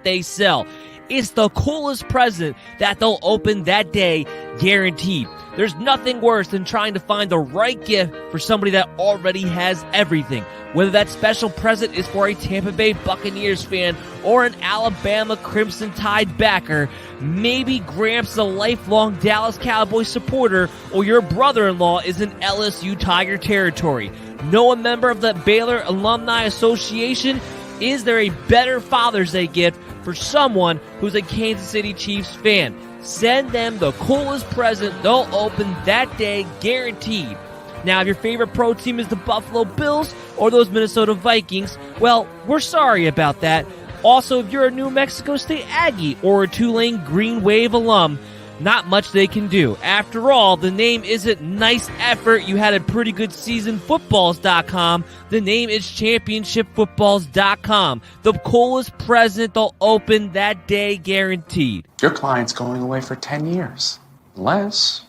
they sell. It's the coolest present that they'll open that day, guaranteed. There's nothing worse than trying to find the right gift for somebody that already has everything. Whether that special present is for a Tampa Bay Buccaneers fan or an Alabama Crimson Tide backer, maybe Gramps is a lifelong Dallas Cowboys supporter, or your brother-in-law is in LSU Tiger territory. Know a member of the Baylor Alumni Association? Is there a better Father's Day gift for someone who's a Kansas City Chiefs fan? Send them the coolest present they'll open that day, guaranteed. Now, if your favorite pro team is the Buffalo Bills or those Minnesota Vikings, well, we're sorry about that. Also, if you're a New Mexico State Aggie or a Tulane Green Wave alum, not much they can do. After all, the name isn't nice effort, you had a pretty good season footballs.com. The name is championshipfootballs.com. The coolest present they'll open that day, guaranteed. Your client's going away for 10 years. Unless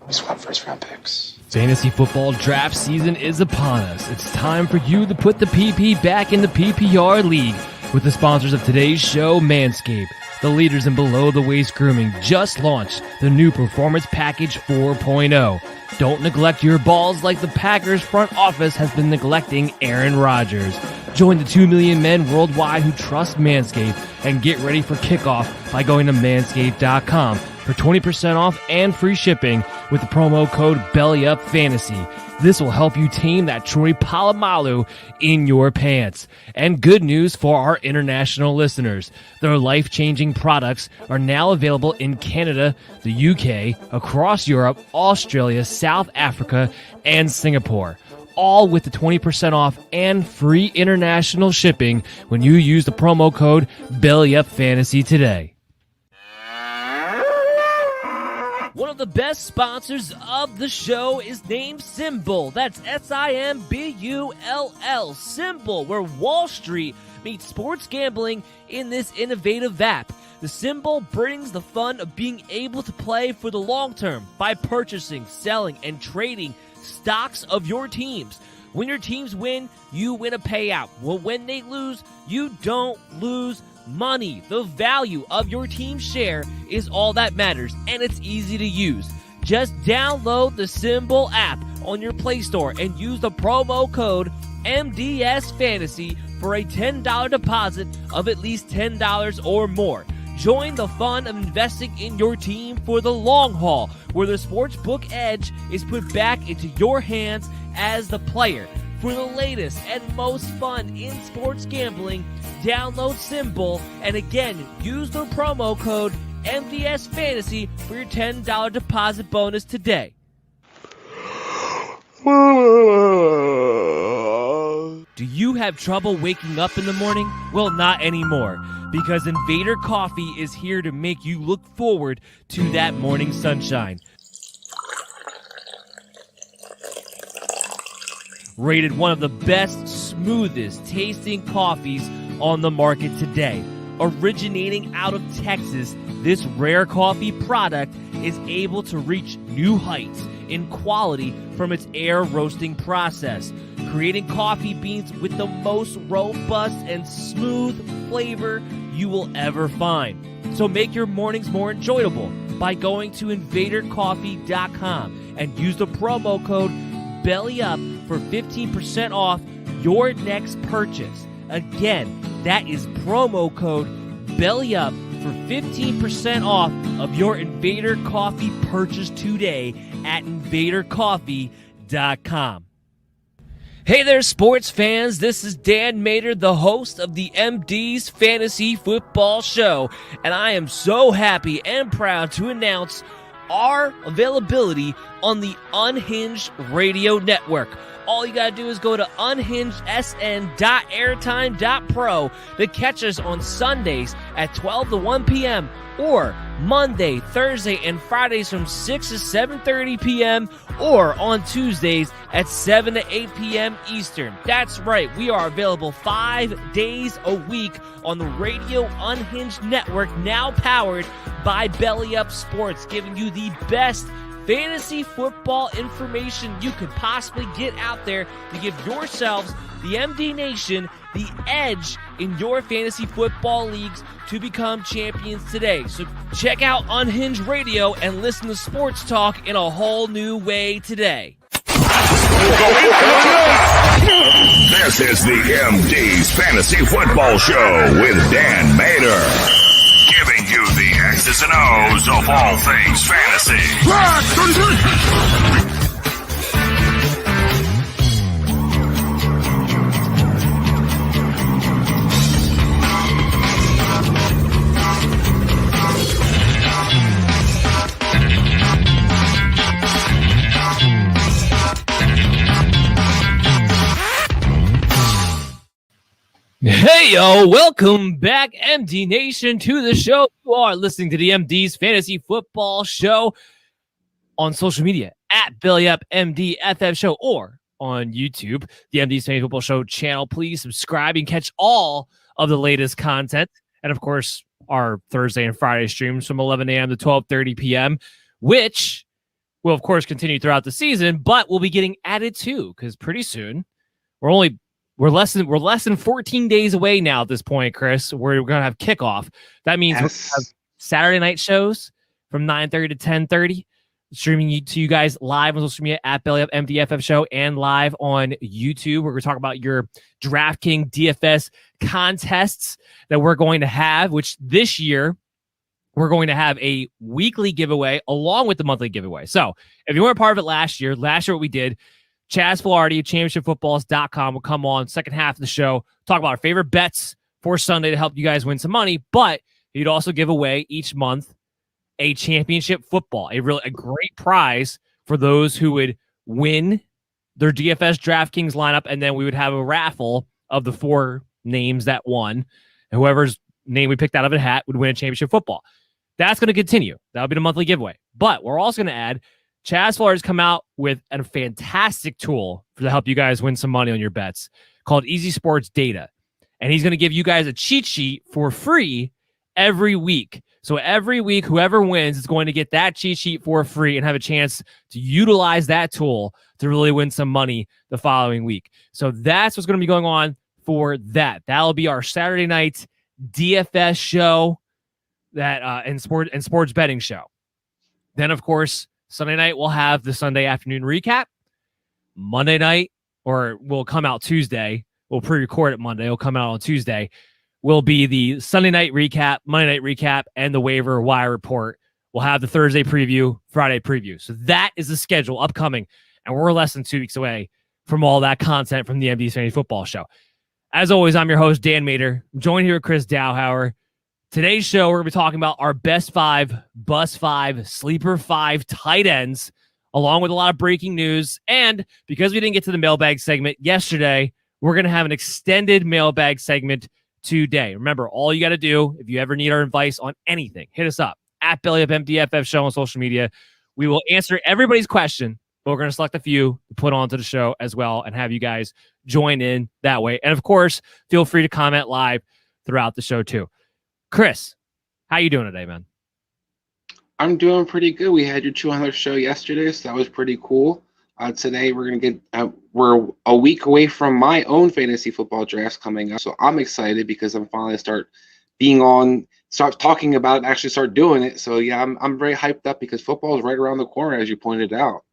we swap first-round picks. Fantasy football draft season is upon us. It's time for you to put the PP back in the PPR league. With the sponsors of today's show, Manscaped. The leaders in below-the-waist grooming just launched the new Performance Package 4.0. Don't neglect your balls like the Packers front office has been neglecting Aaron Rodgers. Join the 2 million men worldwide who trust Manscaped and get ready for kickoff by going to manscaped.com for 20% off and free shipping with the promo code BELLYUPFANTASY. This will help you tame that Troy Polamalu in your pants. And good news for our international listeners. Their life-changing products are now available in Canada, the UK, across Europe, Australia, South Africa, and Singapore. All with the 20% off and free international shipping when you use the promo code BELLYUPFANTASY today. One of the best sponsors of the show is named Symbol. That's S-I-M-B-U-L-L. Symbol, where Wall Street meets sports gambling in this innovative app. The Symbol brings the fun of being able to play for the long term by purchasing, selling, and trading stocks of your teams. When your teams win, you win a payout. Well, when they lose, you don't lose money. The value of your team's share is all that matters, and it's easy to use. Just download the Symbol app on your Play Store and use the promo code MDSFantasy for a $10 deposit of at least $10 or more. Join the fun of investing in your team for the long haul, where the sportsbook edge is put back into your hands as the player. For the latest and most fun in sports gambling, download Symbol and again, use the promo code MDSFantasy for your $10 deposit bonus today. Do you have trouble waking up in the morning? Well, not anymore, because Invader Coffee is here to make you look forward to that morning sunshine. Rated one of the best, smoothest tasting coffees on the market today. Originating out of Texas, this rare coffee product is able to reach new heights in quality from its air roasting process, creating coffee beans with the most robust and smooth flavor you will ever find. So make your mornings more enjoyable by going to invadercoffee.com and use the promo code BELLYUP for 15% off your next purchase. Again, that is promo code BELLYUP for 15% off of your Invader Coffee purchase today at invadercoffee.com. Hey there, sports fans. This is Dan Mader, the host of the MD's Fantasy Football Show, and I am so happy and proud to announce our availability on the Unhinged Radio Network. All you gotta do is go to unhingedsn.airtime.pro to catch us on Sundays at 12 to 1 p.m. or Monday, Thursday, and Fridays from 6 to 7:30 p.m. or on Tuesdays at 7 to 8 p.m. Eastern. That's right, we are available 5 days a week on the Radio Unhinged Network, now powered by Belly Up Sports, giving you the best fantasy football information you could possibly get out there to give yourselves, the MD Nation, the edge in your fantasy football leagues to become champions today. So check out Unhinged Radio and listen to sports talk in a whole new way today. This is the MD's Fantasy Football Show with Dan Mader. Giving you the X's and O's of all things fantasy. Hey, yo, welcome back, MD Nation, to the show. You are listening to the MD's Fantasy Football Show on social media at BillyUpMDFF Show or on YouTube, the MD's Fantasy Football Show channel. Please subscribe and catch all of the latest content. And, of course, our Thursday and Friday streams from 11 a.m. to 12:30 p.m., which will, of course, continue throughout the season, but we'll be getting added to because pretty soon we're less than 14 days away now at this point, Chris. We're going to have kickoff. That means we're going to have Saturday night shows from 9:30 to 10:30, streaming to you guys live on social media at BillyUpMDFF Show and live on YouTube. We're going to talk about your DraftKings DFS contests that we're going to have, which this year we're going to have a weekly giveaway along with the monthly giveaway. So if you weren't part of it last year what we did, Chaz Filardi of championshipfootballs.com will come on second half of the show, talk about our favorite bets for Sunday to help you guys win some money. But he'd also give away each month a championship football, a great prize for those who would win their DFS DraftKings lineup. And then we would have a raffle of the 4 names that won. And whoever's name we picked out of a hat would win a championship football. That's going to continue. That'll be the monthly giveaway. But we're also going to add Chaz Filardi's come out with a fantastic tool to help you guys win some money on your bets called Easy Sports Data. And he's going to give you guys a cheat sheet for free every week. So every week, whoever wins is going to get that cheat sheet for free and have a chance to utilize that tool to really win some money the following week. So that's what's going to be going on for that. That'll be our Saturday night DFS show and sports betting show. Then, of course, Sunday night, we'll have the Sunday afternoon recap. Monday night, or we'll come out Tuesday. We'll pre-record it Monday. It'll come out on Tuesday. Will be the Sunday night recap, Monday night recap, and the waiver wire report. We'll have the Thursday preview, Friday preview. So that is the schedule upcoming, and we're less than 2 weeks away from all that content from the MD's Fantasy Football Show. As always, I'm your host, Dan Mader. I'm joined here with Chris Dowhower. Today's show, we're going to be talking about our best 5, bust 5, sleeper 5 tight ends, along with a lot of breaking news. And because we didn't get to the mailbag segment yesterday, we're going to have an extended mailbag segment today. Remember, all you got to do, if you ever need our advice on anything, hit us up at BillyUpMDFF Show on social media. We will answer everybody's question, but we're going to select a few to put onto the show as well and have you guys join in that way. And, of course, feel free to comment live throughout the show, too. Chris, how you doing today, man? I'm doing pretty good. We had your 200th show yesterday, so that was pretty cool. Today we're gonna get we're a week away from my own fantasy football drafts coming up, so I'm excited because I'm finally start talking about it, and actually start doing it. So yeah, I'm very hyped up because football is right around the corner, as you pointed out.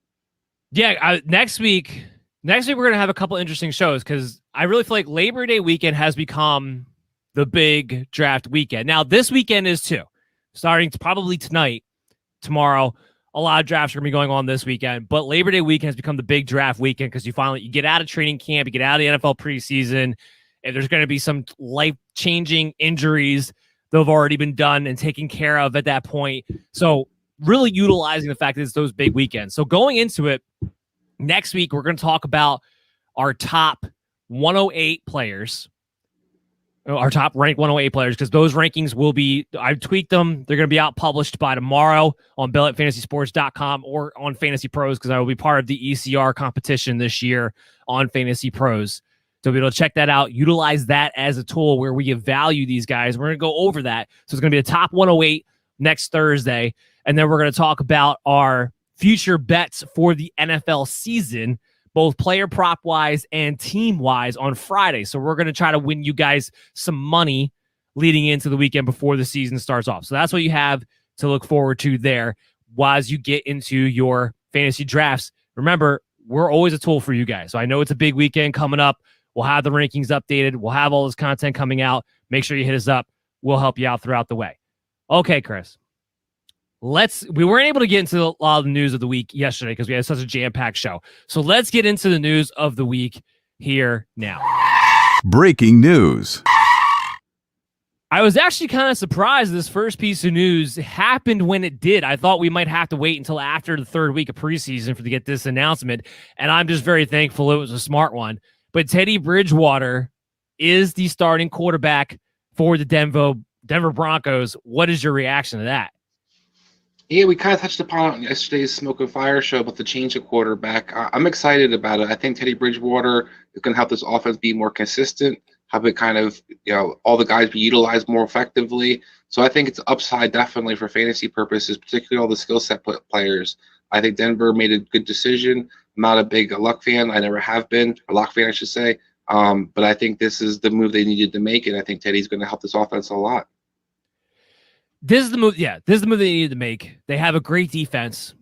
Yeah, next week we're gonna have a couple interesting shows because I really feel like Labor Day weekend has become the big draft weekend. Now, this weekend is too. Starting probably tonight, tomorrow, a lot of drafts are going to be going on this weekend. But Labor Day weekend has become the big draft weekend because you get out of training camp, you get out of the NFL preseason, and there's going to be some life-changing injuries that have already been done and taken care of at that point. So really utilizing the fact that it's those big weekends. So going into it, next week, we're going to talk about our top 108 players, our top ranked 108 players, because those rankings will be, I've tweaked them. They're going to be out published by tomorrow on BillyUpFantasySports.com or on Fantasy Pros, because I will be part of the ECR competition this year on Fantasy Pros. So be able to check that out, utilize that as a tool where we value these guys. We're going to go over that. So it's going to be the top 108 next Thursday. And then we're going to talk about our future bets for the NFL season, both player prop wise and team wise, on Friday. So we're going to try to win you guys some money leading into the weekend before the season starts off. So that's what you have to look forward to there as you get into your fantasy drafts. Remember, we're always a tool for you guys. So I know it's a big weekend coming up. We'll have the rankings updated. We'll have all this content coming out. Make sure you hit us up. We'll help you out throughout the way. Okay, Chris. We weren't able to get into a lot of the news of the week yesterday because we had such a jam-packed show. So let's get into the news of the week here now. Breaking news. I was actually kind of surprised this first piece of news happened when it did. I thought we might have to wait until after the third week of preseason to get this announcement, and I'm just very thankful it was a smart one. But Teddy Bridgewater is the starting quarterback for the Denver Broncos. What is your reaction to that? Yeah, we kind of touched upon it on yesterday's Smoke and Fire show about the change of quarterback. I'm excited about it. I think Teddy Bridgewater is going to help this offense be more consistent, have it kind of, all the guys be utilized more effectively. So I think it's upside definitely for fantasy purposes, particularly all the skill set players. I think Denver made a good decision. I'm not a big Luck fan. I never have been. A Luck fan, I should say. But I think this is the move they needed to make, and I think Teddy's going to help this offense a lot. This is the move. Yeah, this is the move they needed to make. They have a great defense.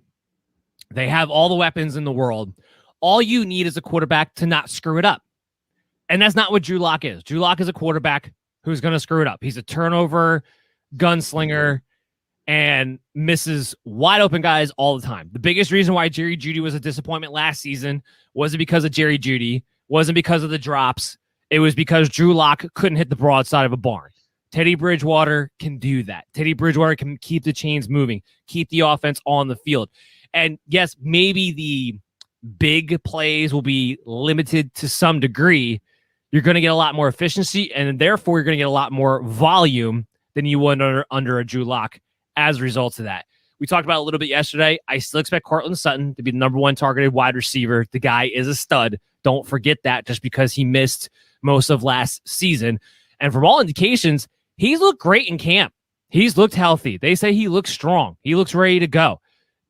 They have all the weapons in the world. All you need is a quarterback to not screw it up. And that's not what Drew Lock is. Drew Lock is a quarterback who's going to screw it up. He's a turnover gunslinger and misses wide open guys all the time. The biggest reason why Jerry Jeudy was a disappointment last season wasn't because of Jerry Jeudy, wasn't because of the drops. It was because Drew Lock couldn't hit the broadside of a barn. Teddy Bridgewater can do that. Teddy Bridgewater can keep the chains moving, keep the offense on the field. And yes, maybe the big plays will be limited to some degree. You're going to get a lot more efficiency, and therefore you're going to get a lot more volume than you would under a Drew Lock as a result of that. We talked about it a little bit yesterday. I still expect Cortland Sutton to be the number one targeted wide receiver. The guy is a stud. Don't forget that just because he missed most of last season. And from all indications, he's looked great in camp. He's looked healthy. They say he looks strong. He looks ready to go.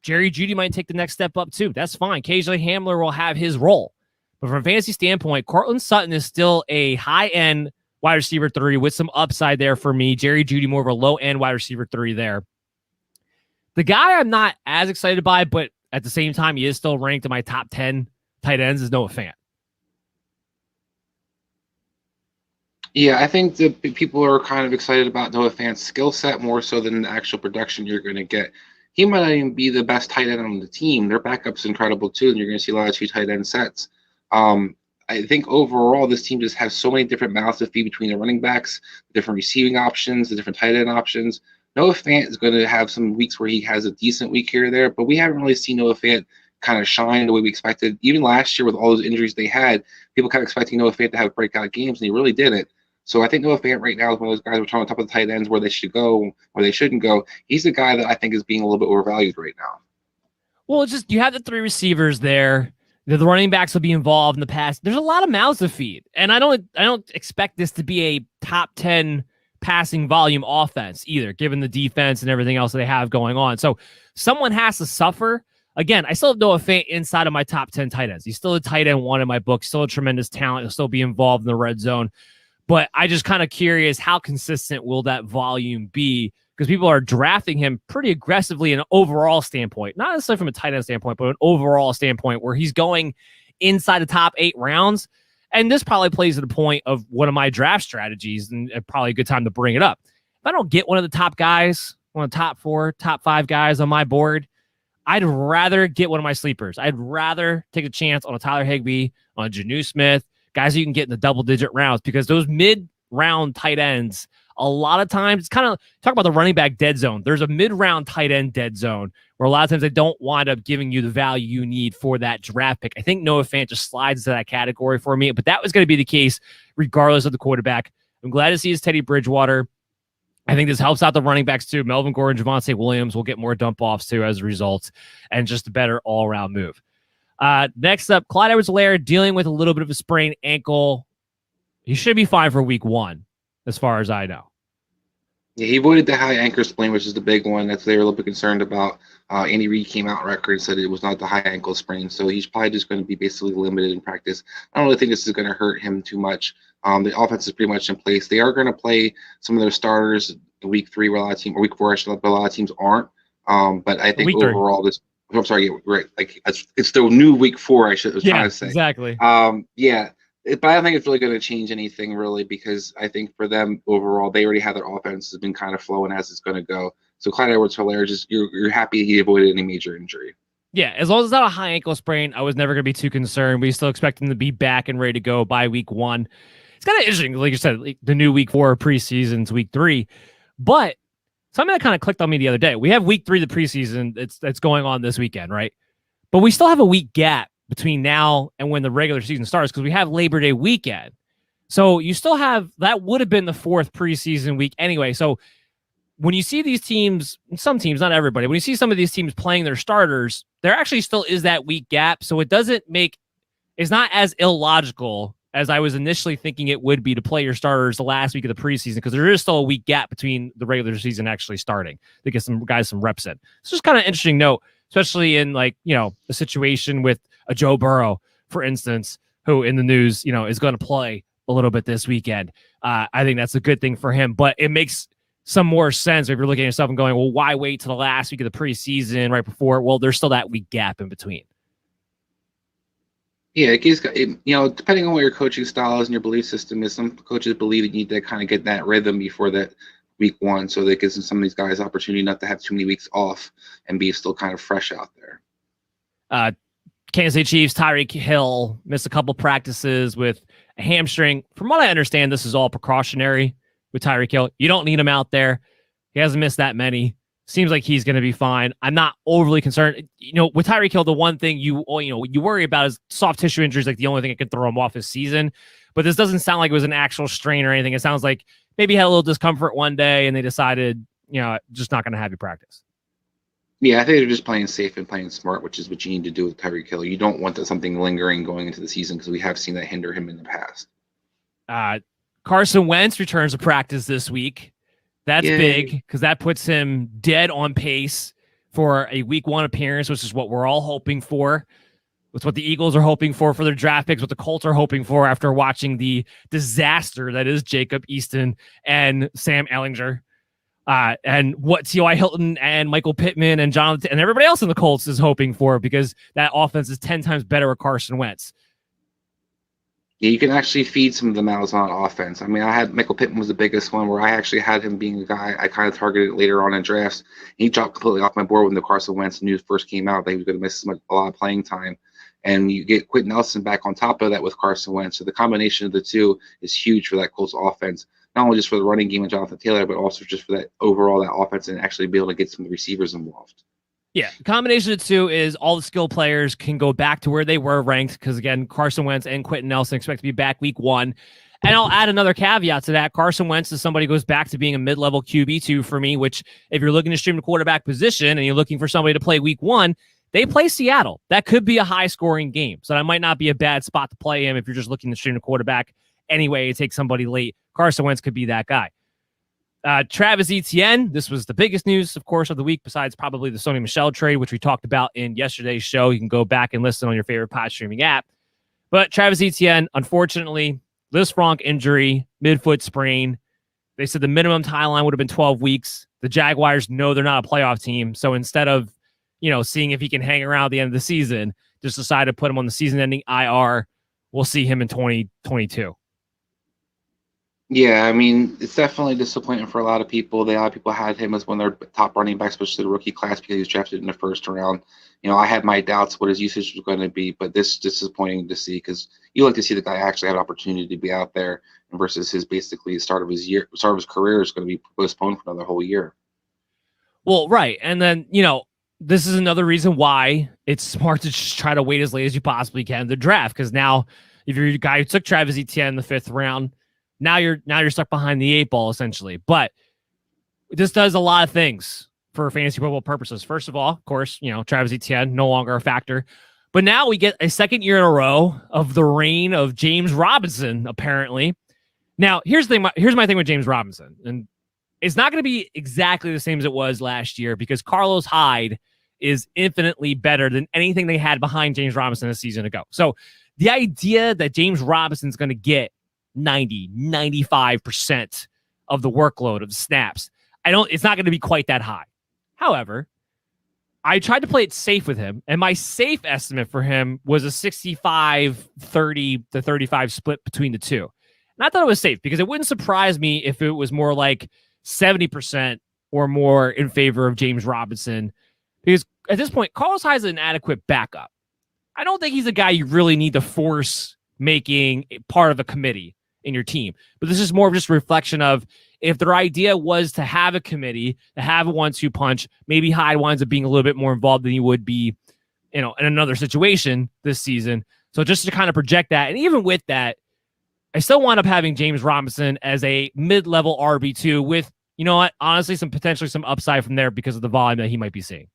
Jerry Jeudy might take the next step up too. That's fine. Occasionally Hamler will have his role. But from a fantasy standpoint, Cortland Sutton is still a high-end wide receiver 3 with some upside there for me. Jerry Jeudy more of a low-end wide receiver 3 there. The guy I'm not as excited by, but at the same time, he is still ranked in my top 10 tight ends, is Noah Fant. Yeah, I think that people are kind of excited about Noah Fant's skill set more so than the actual production you're going to get. He might not even be the best tight end on the team. Their backup's incredible too, and you're going to see a lot of 2 tight end sets. I think overall this team just has so many different mouths to feed between the running backs, the different receiving options, the different tight end options. Noah Fant is going to have some weeks where he has a decent week here or there, but we haven't really seen Noah Fant kind of shine the way we expected. Even last year with all those injuries they had, people kind of expecting Noah Fant to have breakout games, and he really didn't. So I think Noah Fant right now is one of those guys we're talking on top of the tight ends where they should go, where they shouldn't go. He's the guy that I think is being a little bit overvalued right now. Well, it's just you have the 3 receivers there. The running backs will be involved in the pass. There's a lot of mouths to feed, and I don't expect this to be a top 10 passing volume offense either, given the defense and everything else that they have going on. So someone has to suffer. Again, I still have Noah Fant inside of my top 10 tight ends. He's still a tight end 1 in my book, still a tremendous talent. He'll still be involved in the red zone. But I just kind of curious, how consistent will that volume be? Because people are drafting him pretty aggressively in an overall standpoint, not necessarily from a tight end standpoint, but an overall standpoint where he's going inside the top 8 rounds. And this probably plays to the point of one of my draft strategies, and probably a good time to bring it up. If I don't get one of the top guys, one of the top 4, top 5 guys on my board, I'd rather get one of my sleepers. I'd rather take a chance on a Tyler Higbee, on a Jonnu Smith, guys you can get in the double-digit rounds, because those mid-round tight ends, a lot of times, it's kind of, talk about the running back dead zone. There's a mid-round tight end dead zone where a lot of times they don't wind up giving you the value you need for that draft pick. I think Noah Fant just slides into that category for me, but that was going to be the case regardless of the quarterback. I'm glad to see his Teddy Bridgewater. I think this helps out the running backs too. Melvin Gordon, Javonte Williams will get more dump-offs too as a result, and just a better all-around move. Next up, Clyde Edwards-Helaire dealing with a little bit of a sprained ankle. He should be fine for week 1, as far as I know. Yeah, he avoided the high ankle sprain, which is the big one that they were a little bit concerned about. Andy Reid came out record and said it was not the high ankle sprain, so he's probably just going to be basically limited in practice. I don't really think this is going to hurt him too much. The offense is pretty much in place. They are going to play some of their starters in week 3, where a lot of teams, or week 4, but a lot of teams aren't. But I think Week overall, I'm sorry, yeah, right. Like it's the new week 4. I was trying to say exactly. Yeah. But I don't think it's really going to change anything really, because I think for them overall, they already have their offense has been kind of flowing as it's going to go. So Clyde Edwards-Helaire, just you're happy he avoided any major injury. Yeah, as long as it's not a high ankle sprain, I was never going to be too concerned. We still expect him to be back and ready to go by week 1. It's kind of interesting, like you said, like the new week 4 preseason's week 3, but something that kind of clicked on me the other day. We have week 3 of the preseason that's going on this weekend, right? But we still have a week gap between now and when the regular season starts, because we have Labor Day weekend. So you still have, that would have been the 4th preseason week anyway. So when you see these teams, some teams, not everybody, when you see some of these teams playing their starters, there actually still is that week gap. So it's not as illogical as I was initially thinking it would be to play your starters the last week of the preseason, because there is still a week gap between the regular season actually starting to get some guys some reps in. It's just kind of interesting note, especially in a situation with a Joe Burrow, for instance, who in the news, is going to play a little bit this weekend. I think that's a good thing for him, but it makes some more sense if you're looking at yourself and going, well, why wait till the last week of the preseason right before? Well, there's still that week gap in between. Yeah, it gives, depending on what your coaching style is and your belief system is, some coaches believe you need to kind of get that rhythm before that week 1, so that gives some of these guys opportunity not to have too many weeks off and be still kind of fresh out there. Kansas City Chiefs, Tyreek Hill missed a couple practices with a hamstring. From what I understand, this is all precautionary with Tyreek Hill. You don't need him out there. He hasn't missed that many. Seems like he's going to be fine. I'm not overly concerned. With Tyreek Hill, the one thing you worry about is soft tissue injuries, like the only thing that could throw him off his season. But this doesn't sound like it was an actual strain or anything. It sounds like maybe he had a little discomfort one day and they decided, just not going to have you practice. Yeah, I think they're just playing safe and playing smart, which is what you need to do with Tyreek Hill. You don't want something lingering going into the season, because we have seen that hinder him in the past. Carson Wentz returns to practice this week. That's Yay. big, because that puts him dead on pace for a week 1 appearance, which is what we're all hoping for. It's what the Eagles are hoping for their draft picks, what the Colts are hoping for after watching the disaster that is Jacob Easton and Sam Ehlinger. And what T.Y. Hilton and Michael Pittman and Jonathan and everybody else in the Colts is hoping for, because that offense is 10 times better with Carson Wentz. Yeah, you can actually feed some of the mouths on offense. I mean, I had Michael Pittman was the biggest one, where I actually had him being a guy I kind of targeted later on in drafts. He dropped completely off my board when the Carson Wentz news first came out that he was going to miss a lot of playing time. And you get Quentin Nelson back on top of that with Carson Wentz. So the combination of the two is huge for that Colts offense, not only just for the running game of Jonathan Taylor, but also just for that overall that offense and actually be able to get some of the receivers involved. Yeah, the combination of the two is all the skill players can go back to where they were ranked, because, again, Carson Wentz and Quentin Nelson expect to be back week 1. And I'll add another caveat to that. Carson Wentz is somebody who goes back to being a mid-level QB2 for me, which if you're looking to stream the quarterback position and you're looking for somebody to play week 1, they play Seattle. That could be a high-scoring game. So that might not be a bad spot to play him if you're just looking to stream the quarterback anyway and take somebody late. Carson Wentz could be that guy. Travis Etienne, this was the biggest news, of course, of the week, besides probably the Sony Michel trade, which we talked about in yesterday's show. You can go back and listen on your favorite pod streaming app. But Travis Etienne, unfortunately, Liz Frank injury, midfoot sprain. They said the minimum timeline would have been 12 weeks. The Jaguars know they're not a playoff team. So instead of, seeing if he can hang around at the end of the season, just decided to put him on the season-ending IR. We'll see him in 2022. Yeah, I mean, it's definitely disappointing for a lot of people. A lot of people had him as one of their top running backs, especially the rookie class, because he was drafted in the first round. I had my doubts what his usage was going to be, but this is disappointing to see, because you like to see the guy actually have an opportunity to be out there, versus his basically start of his career is going to be postponed for another whole year. Well, right. And then, this is another reason why it's smart to just try to wait as late as you possibly can to draft, because now if you're a guy who took Travis Etienne in the 5th round, now you're stuck behind the 8 ball, essentially. But this does a lot of things for fantasy football purposes. First of all, of course, Travis Etienne no longer a factor. But now we get a second year in a row of the reign of James Robinson, apparently. Now, here's my thing with James Robinson. And it's not going to be exactly the same as it was last year because Carlos Hyde is infinitely better than anything they had behind James Robinson a season ago. So the idea that James Robinson's going to get 95% of the workload of the snaps, it's not going to be quite that high. However, I tried to play it safe with him, and my safe estimate for him was a 65-30 to 35 split between the two. And I thought it was safe because it wouldn't surprise me if it was more like 70% or more in favor of James Robinson, because at this point, Carlos Hyde is an adequate backup. I don't think he's a guy you really need to force making part of a committee in your team. But this is more of just a reflection of if their idea was to have a committee, to have a 1-2 punch, maybe Hyde winds up being a little bit more involved than he would be, in another situation this season. So just to kind of project that, and even with that, I still wind up having James Robinson as a mid-level RB2 with, honestly, potentially some upside from there because of the volume that he might be seeing.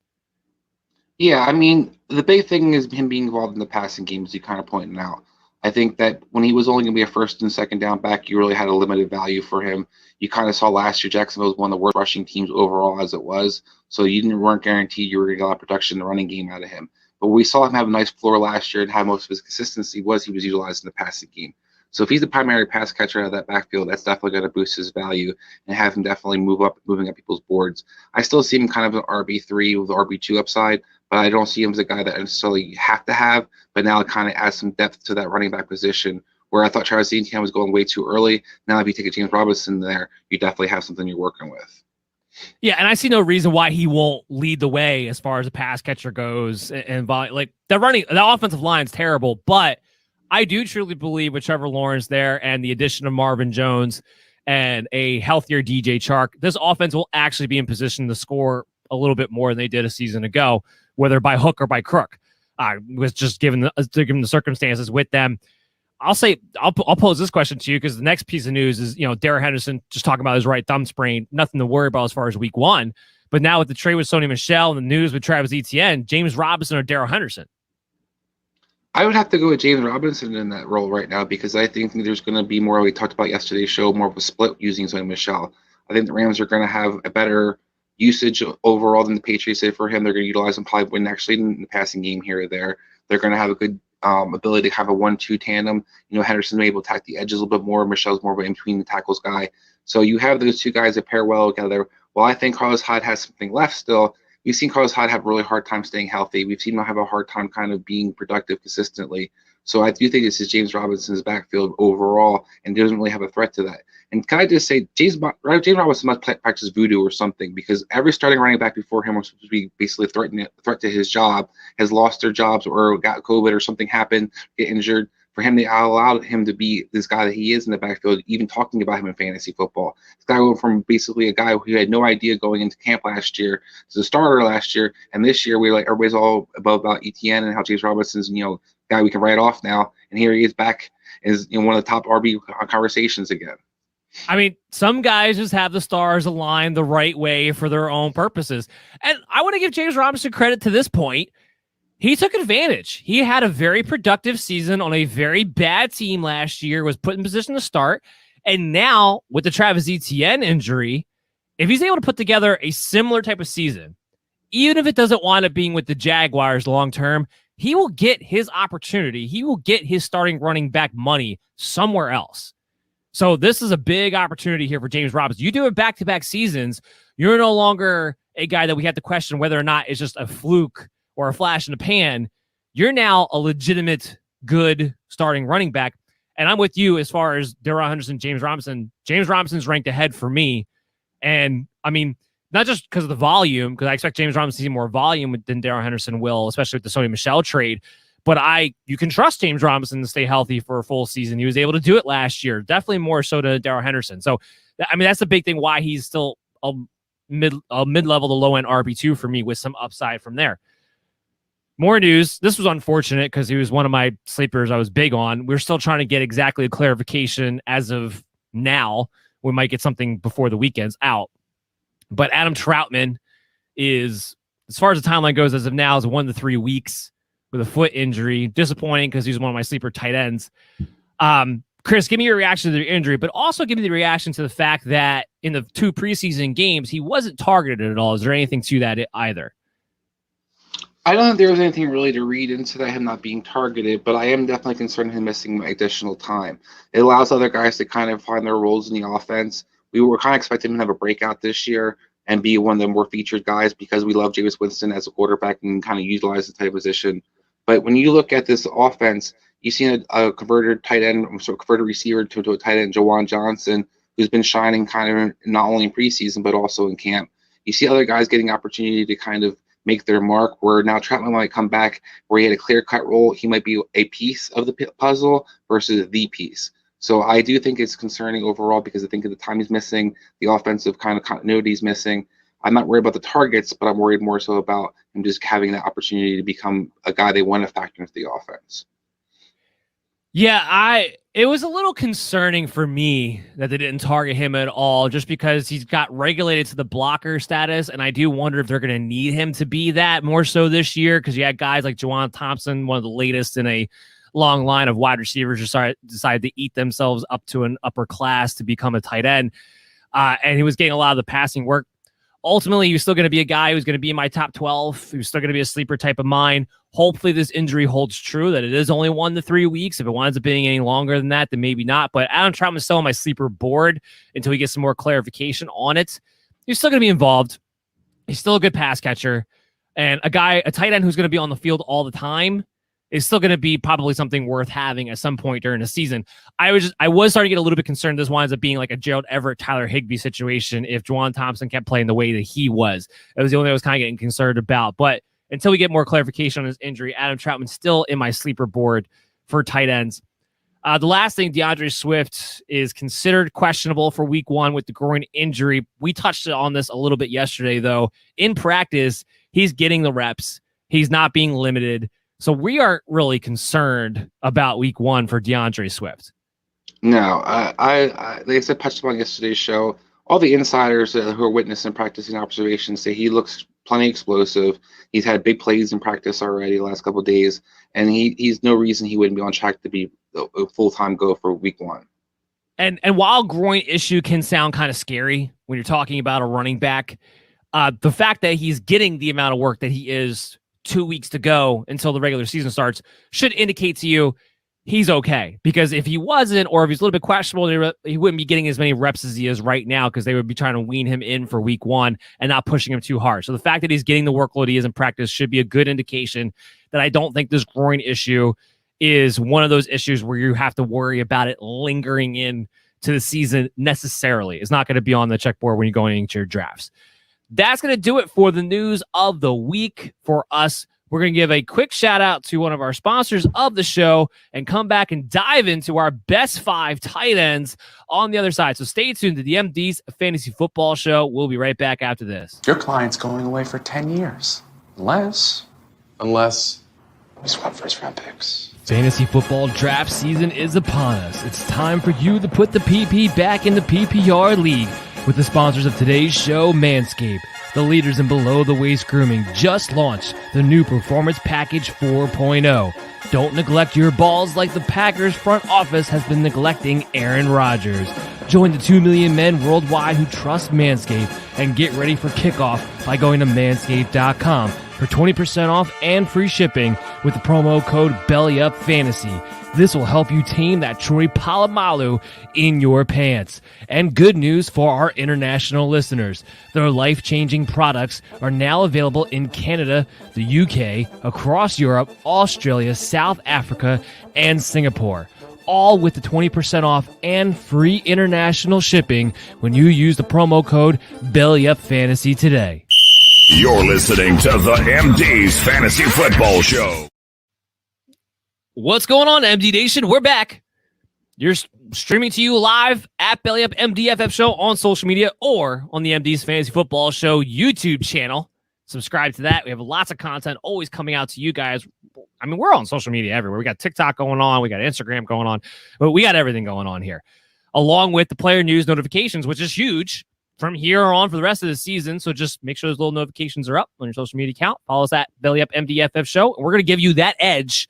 Yeah, I mean, the big thing is him being involved in the passing game, as you kind of pointed out. I think that when he was only going to be a first and second down back, you really had a limited value for him. You kind of saw last year Jacksonville was one of the worst rushing teams overall as it was, so you weren't guaranteed you were going to get a lot of production in the running game out of him. But we saw him have a nice floor last year and have most of his consistency he was utilized in the passing game. So if he's the primary pass catcher out of that backfield, that's definitely going to boost his value and have him definitely moving up people's boards. I still see him kind of an RB3 with RB2 upside, but I don't see him as a guy that I necessarily have to have, but now it kind of adds some depth to that running back position where I thought Travis Etienne was going way too early. Now if you take a James Robinson there, you definitely have something you're working with. Yeah, and I see no reason why he won't lead the way as far as the pass catcher goes. And like the offensive line is terrible, but I do truly believe with Trevor Lawrence there and the addition of Marvin Jones and a healthier DJ Chark, this offense will actually be in position to score a little bit more than they did a season ago, whether by hook or by crook. Was just given the circumstances with them. I'll pose this question to you because the next piece of news is, Darrell Henderson just talking about his right thumb sprain. Nothing to worry about as far as week one. But now with the trade with Sony Michel and the news with Travis Etienne, James Robinson or Darrell Henderson? I would have to go with James Robinson in that role right now because I think there's going to be more, we talked about yesterday's show, more of a split using Sony Michel. I think the Rams are going to have a better usage overall than the Patriots did for him. They're going to utilize him probably when actually in the passing game here or there. They're going to have a good ability to have a 1-2 tandem. Henderson's able to attack the edges a little bit more. Michel's more of an in-between the tackles guy. So you have those two guys that pair well together. While I think Carlos Hyde has something left still, we've seen Carlos Hyde have a really hard time staying healthy. We've seen him have a hard time kind of being productive consistently. So I do think this is James Robinson's backfield overall and doesn't really have a threat to that. And can I just say, James Robinson must practice voodoo or something because every starting running back before him was supposed to be basically threat to his job, has lost their jobs or got COVID or something happened, get injured. For him, they allowed him to be this guy that he is in the backfield, even talking about him in fantasy football. This guy went from basically a guy who had no idea going into camp last year to the starter last year. And this year, everybody's all about Etienne and how James Robinson's, guy we can write off now. And here he is back as one of the top RB conversations again. I mean, some guys just have the stars aligned the right way for their own purposes. And I want to give James Robinson credit to this point. He took advantage. He had a very productive season on a very bad team last year, was put in position to start. And now with the Travis Etienne injury, if he's able to put together a similar type of season, even if it doesn't wind up being with the Jaguars long-term, he will get his opportunity. He will get his starting running back money somewhere else. So this is a big opportunity here for James Robinson. You do it back-to-back seasons, you're no longer a guy that we have to question whether or not it's just a fluke or a flash in the pan. You're now a legitimate, good starting running back. And I'm with you as far as Darrell Henderson, James Robinson. James Robinson's ranked ahead for me. And, I mean, not just because of the volume, because I expect James Robinson to see more volume than Darrell Henderson will, especially with the Sony Michel trade. But you can trust James Robinson to stay healthy for a full season. He was able to do it last year, definitely more so than Darrell Henderson. So, I mean, that's the big thing why he's still a mid-level to low-end RB2 for me with some upside from there. More news. This was unfortunate because he was one of my sleepers I was big on. We're still trying to get exactly a clarification as of now. We might get something before the weekend's out. But Adam Troutman is, as far as the timeline goes, as of now, is 1 to 3 weeks with a foot injury. Disappointing because he's one of my sleeper tight ends. Chris, give me your reaction to the injury, but also give me the reaction to the fact that in the 2 preseason games, he wasn't targeted at all. Is there anything to that either? I don't think there was anything really to read into that, him not being targeted, but I am definitely concerned him missing additional time. It allows other guys to kind of find their roles in the offense. We were kind of expecting him to have a breakout this year and be one of the more featured guys because we love Jameis Winston as a quarterback and kind of utilize the tight position. But when you look at this offense, you've seen a converted tight end, so converted receiver to a tight end, Jawan Johnson, who's been shining kind of not only in preseason but also in camp. You see other guys getting opportunity to kind of make their mark, where now Troutman might come back where he had a clear-cut role. He might be a piece of the puzzle versus the piece. So I do think it's concerning overall because I think at the time he's missing, the offensive kind of continuity is missing. I'm not worried about the targets, but I'm worried more so about him just having that opportunity to become a guy they want to factor into the offense. Yeah, it was a little concerning for me that they didn't target him at all just because he's got regulated to the blocker status, and I do wonder if they're going to need him to be that more so this year because you had guys like Juwan Thompson, one of the latest in a long line of wide receivers, decided to eat themselves up to an upper class to become a tight end, and he was getting a lot of the passing work. Ultimately, he was still going to be a guy who's going to be in my top 12. He was still going to be a sleeper type of mine. Hopefully, this injury holds true, that it is only 1 to 3 weeks. If it winds up being any longer than that, then maybe not. But Adam Troutman's still on my sleeper board until we get some more clarification on it. He's still going to be involved. He's still a good pass catcher. And a tight end who's going to be on the field all the time is still going to be probably something worth having at some point during the season. I was starting to get a little bit concerned this winds up being like a Gerald Everett, Tyler Higbee situation if Juwan Thompson kept playing the way that he was. It was the only thing I was kind of getting concerned about. But until we get more clarification on his injury, Adam Troutman's still in my sleeper board for tight ends. The last thing, DeAndre Swift is considered questionable for week 1 with the groin injury. We touched on this a little bit yesterday, though. In practice, he's getting the reps. He's not being limited. So we aren't really concerned about week 1 for DeAndre Swift. No, like I said, touched upon yesterday's show, all the insiders who are witnessing practicing observations say he looks plenty explosive. He's had big plays in practice already the last couple of days, and he's no reason he wouldn't be on track to be a full-time go for week 1. And while groin issue can sound kind of scary when you're talking about a running back, the fact that he's getting the amount of work that he is 2 weeks to go until the regular season starts should indicate to you he's okay. Because if he wasn't, or if he's a little bit questionable, he wouldn't be getting as many reps as he is right now because they would be trying to wean him in for week 1 and not pushing him too hard. So the fact that he's getting the workload he is in practice should be a good indication that I don't think this groin issue is one of those issues where you have to worry about it lingering in to the season necessarily. It's not going to be on the checkboard when you're going into your drafts. That's going to do it for the news of the week for us. We're going to give a quick shout out to one of our sponsors of the show and come back and dive into our best 5 tight ends on the other side. So stay tuned to the MD's Fantasy Football Show. We'll be right back after this. Your client's going away for 10 years. Unless we swap first-round picks. Fantasy football draft season is upon us. It's time for you to put the PP back in the PPR league with the sponsors of today's show, Manscaped. The leaders in below-the-waist grooming just launched the new Performance Package 4.0. Don't neglect your balls like the Packers front office has been neglecting Aaron Rodgers. Join the 2 million men worldwide who trust Manscaped and get ready for kickoff by going to manscaped.com for 20% off and free shipping with the promo code BELLYUPFANTASY. This will help you tame that Troy Polamalu in your pants. And good news for our international listeners. Their life-changing products are now available in Canada, the UK, across Europe, Australia, South Africa, and Singapore. All with the 20% off and free international shipping when you use the promo code BELLYUPFANTASY today. You're listening to the MD's Fantasy Football Show. What's going on, MD Nation? We're back. You're streaming to you live at BellyUp MDFF Show on social media or on the MD's Fantasy Football Show YouTube channel. Subscribe to that. We have lots of content always coming out to you guys. I mean, we're on social media everywhere. We got TikTok going on. We got Instagram going on. But we got everything going on here, along with the player news notifications, which is huge from here on for the rest of the season. So just make sure those little notifications are up on your social media account. Follow us at BellyUp MDFF Show. And we're going to give you that edge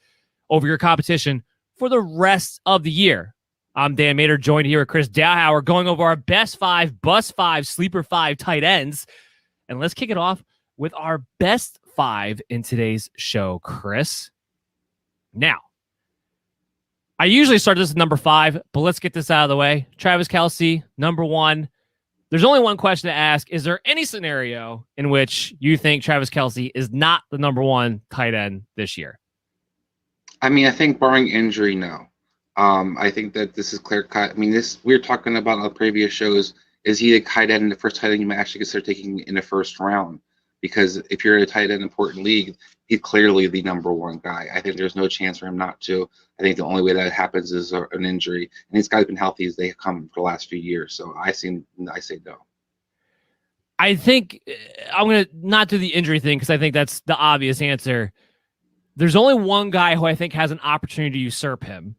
over your competition for the rest of the year. I'm Dan Mader, joined here with Chris Dowhower, going over our best 5, bust 5, sleeper 5 tight ends. And let's kick it off with our best 5 in today's show, Chris. Now, I usually start this at number 5, but let's get this out of the way. Travis Kelce, number 1. There's only one question to ask. Is there any scenario in which you think Travis Kelce is not the number 1 tight end this year? I mean, I think barring injury, no. I think that this is clear cut. I mean, we were talking about on previous shows. Is he a tight end in the first tight end you might actually consider taking in the first round? Because if you're a tight end in an important league, he's clearly the number 1 guy. I think there's no chance for him not to. I think the only way that happens is an injury. And these guys have been healthy as they have come for the last few years. So I say no. I think I'm going to not do the injury thing because I think that's the obvious answer. There's only one guy who I think has an opportunity to usurp him,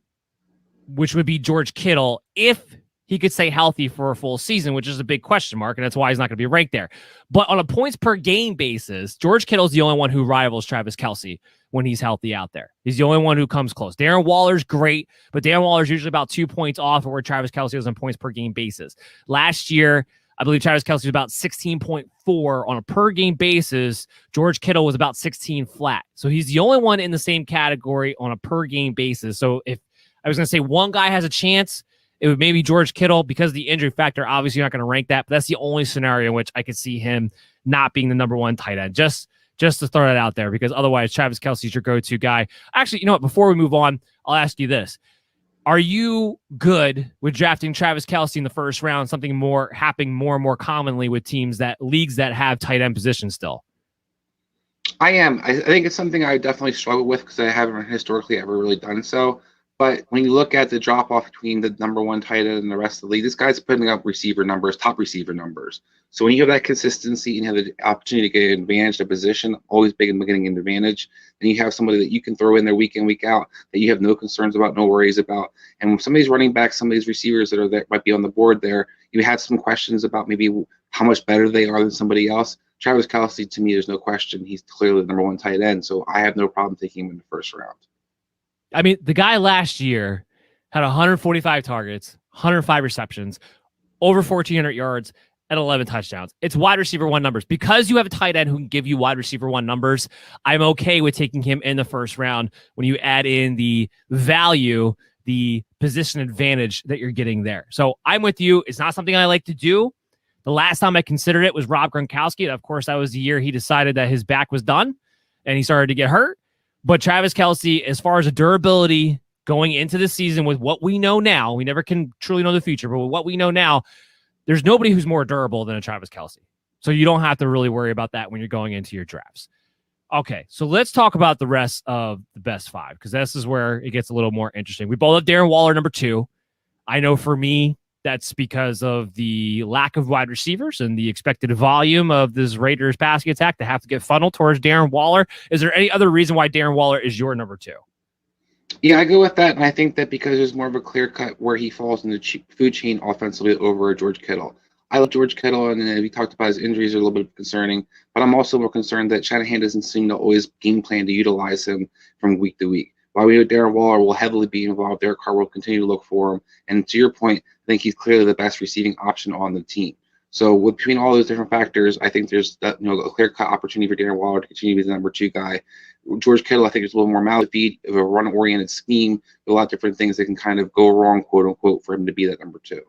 which would be George Kittle if he could stay healthy for a full season, which is a big question mark, and that's why he's not going to be ranked there. But on a points per game basis, George Kittle is the only one who rivals Travis Kelce when he's healthy out there. He's the only one who comes close. Darren Waller's great, but Darren Waller's usually about 2 points off of where Travis Kelce was on points per game basis. Last year, I believe Travis Kelce was about 16.4 on a per game basis. George Kittle was about 16 flat. So he's the only one in the same category on a per game basis. So if I was going to say one guy has a chance, it would maybe George Kittle because of the injury factor. Obviously, you're not going to rank that, but that's the only scenario in which I could see him not being the number 1 tight end. Just to throw that out there, because otherwise Travis Kelce's your go-to guy. Actually, you know what? Before we move on, I'll ask you this. Are you good with drafting Travis Kelce in the first round, something more happening more and more commonly with leagues that have tight end positions still? I am. I think it's something I definitely struggle with because I haven't historically ever really done so. But when you look at the drop-off between the number 1 tight end and the rest of the league, this guy's putting up receiver numbers, top receiver numbers. So when you have that consistency and you have the opportunity to get an advantage, a position, always big in getting an advantage, and you have somebody that you can throw in there week in, week out, that you have no concerns about, no worries about. And when some of these running backs, some of these receivers that are there might be on the board there, you have some questions about maybe how much better they are than somebody else. Travis Kelce, to me, there's no question. He's clearly the number 1 tight end, so I have no problem taking him in the first round. I mean, the guy last year had 145 targets, 105 receptions, over 1,400 yards, and 11 touchdowns. It's wide receiver 1 numbers. Because you have a tight end who can give you wide receiver 1 numbers, I'm okay with taking him in the first round when you add in the value, the position advantage that you're getting there. So I'm with you. It's not something I like to do. The last time I considered it was Rob Gronkowski. Of course, that was the year he decided that his back was done and he started to get hurt. But Travis Kelce, as far as a durability going into the season with what we know now, we never can truly know the future, but with what we know now, there's nobody who's more durable than a Travis Kelce. So you don't have to really worry about that when you're going into your drafts. Okay, so let's talk about the rest of the best 5, because this is where it gets a little more interesting. We both have Darren Waller number 2. I know for me, that's because of the lack of wide receivers and the expected volume of this Raiders passing attack to have to get funneled towards Darren Waller. Is there any other reason why Darren Waller is your number 2? Yeah, I go with that, and I think that because there's more of a clear cut where he falls in the food chain offensively over George Kittle. I love George Kittle, and we talked about his injuries are a little bit concerning, but I'm also more concerned that Shanahan doesn't seem to always game plan to utilize him from week to week. While we know Darren Waller will heavily be involved, Derek Carr will continue to look for him, and to your point, I think he's clearly the best receiving option on the team. So between all those different factors, I think there's a clear-cut opportunity for Darren Waller to continue to be the number 2 guy. George Kittle, I think, is a little more mouth feed of a run-oriented scheme. A lot of different things that can kind of go wrong, quote-unquote, for him to be that number 2.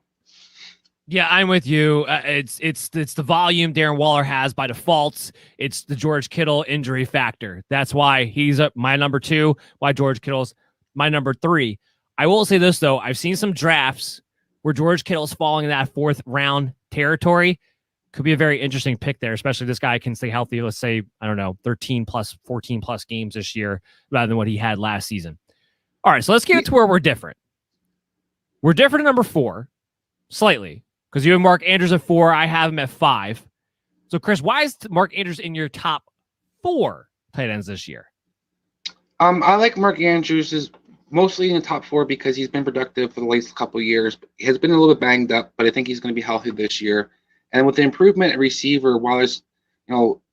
Yeah, I'm with you. It's the volume Darren Waller has by default. It's the George Kittle injury factor. That's why he's my number 2, why George Kittle's my number 3. I will say this, though. I've seen some drafts where George Kittle's falling in that 4th round territory. Could be a very interesting pick there, especially if this guy can stay healthy, let's say, 13 plus, 14 plus games this year rather than what he had last season. All right, so let's get to where we're different. We're different at number 4, slightly, because you have Mark Andrews at 4. I have him at 5. So, Chris, why is Mark Andrews in your top 4 tight ends this year? I like Mark Andrews is mostly in the top 4 because he's been productive for the last couple of years. He has been a little bit banged up, but I think he's going to be healthy this year. And with the improvement at receiver, while there's,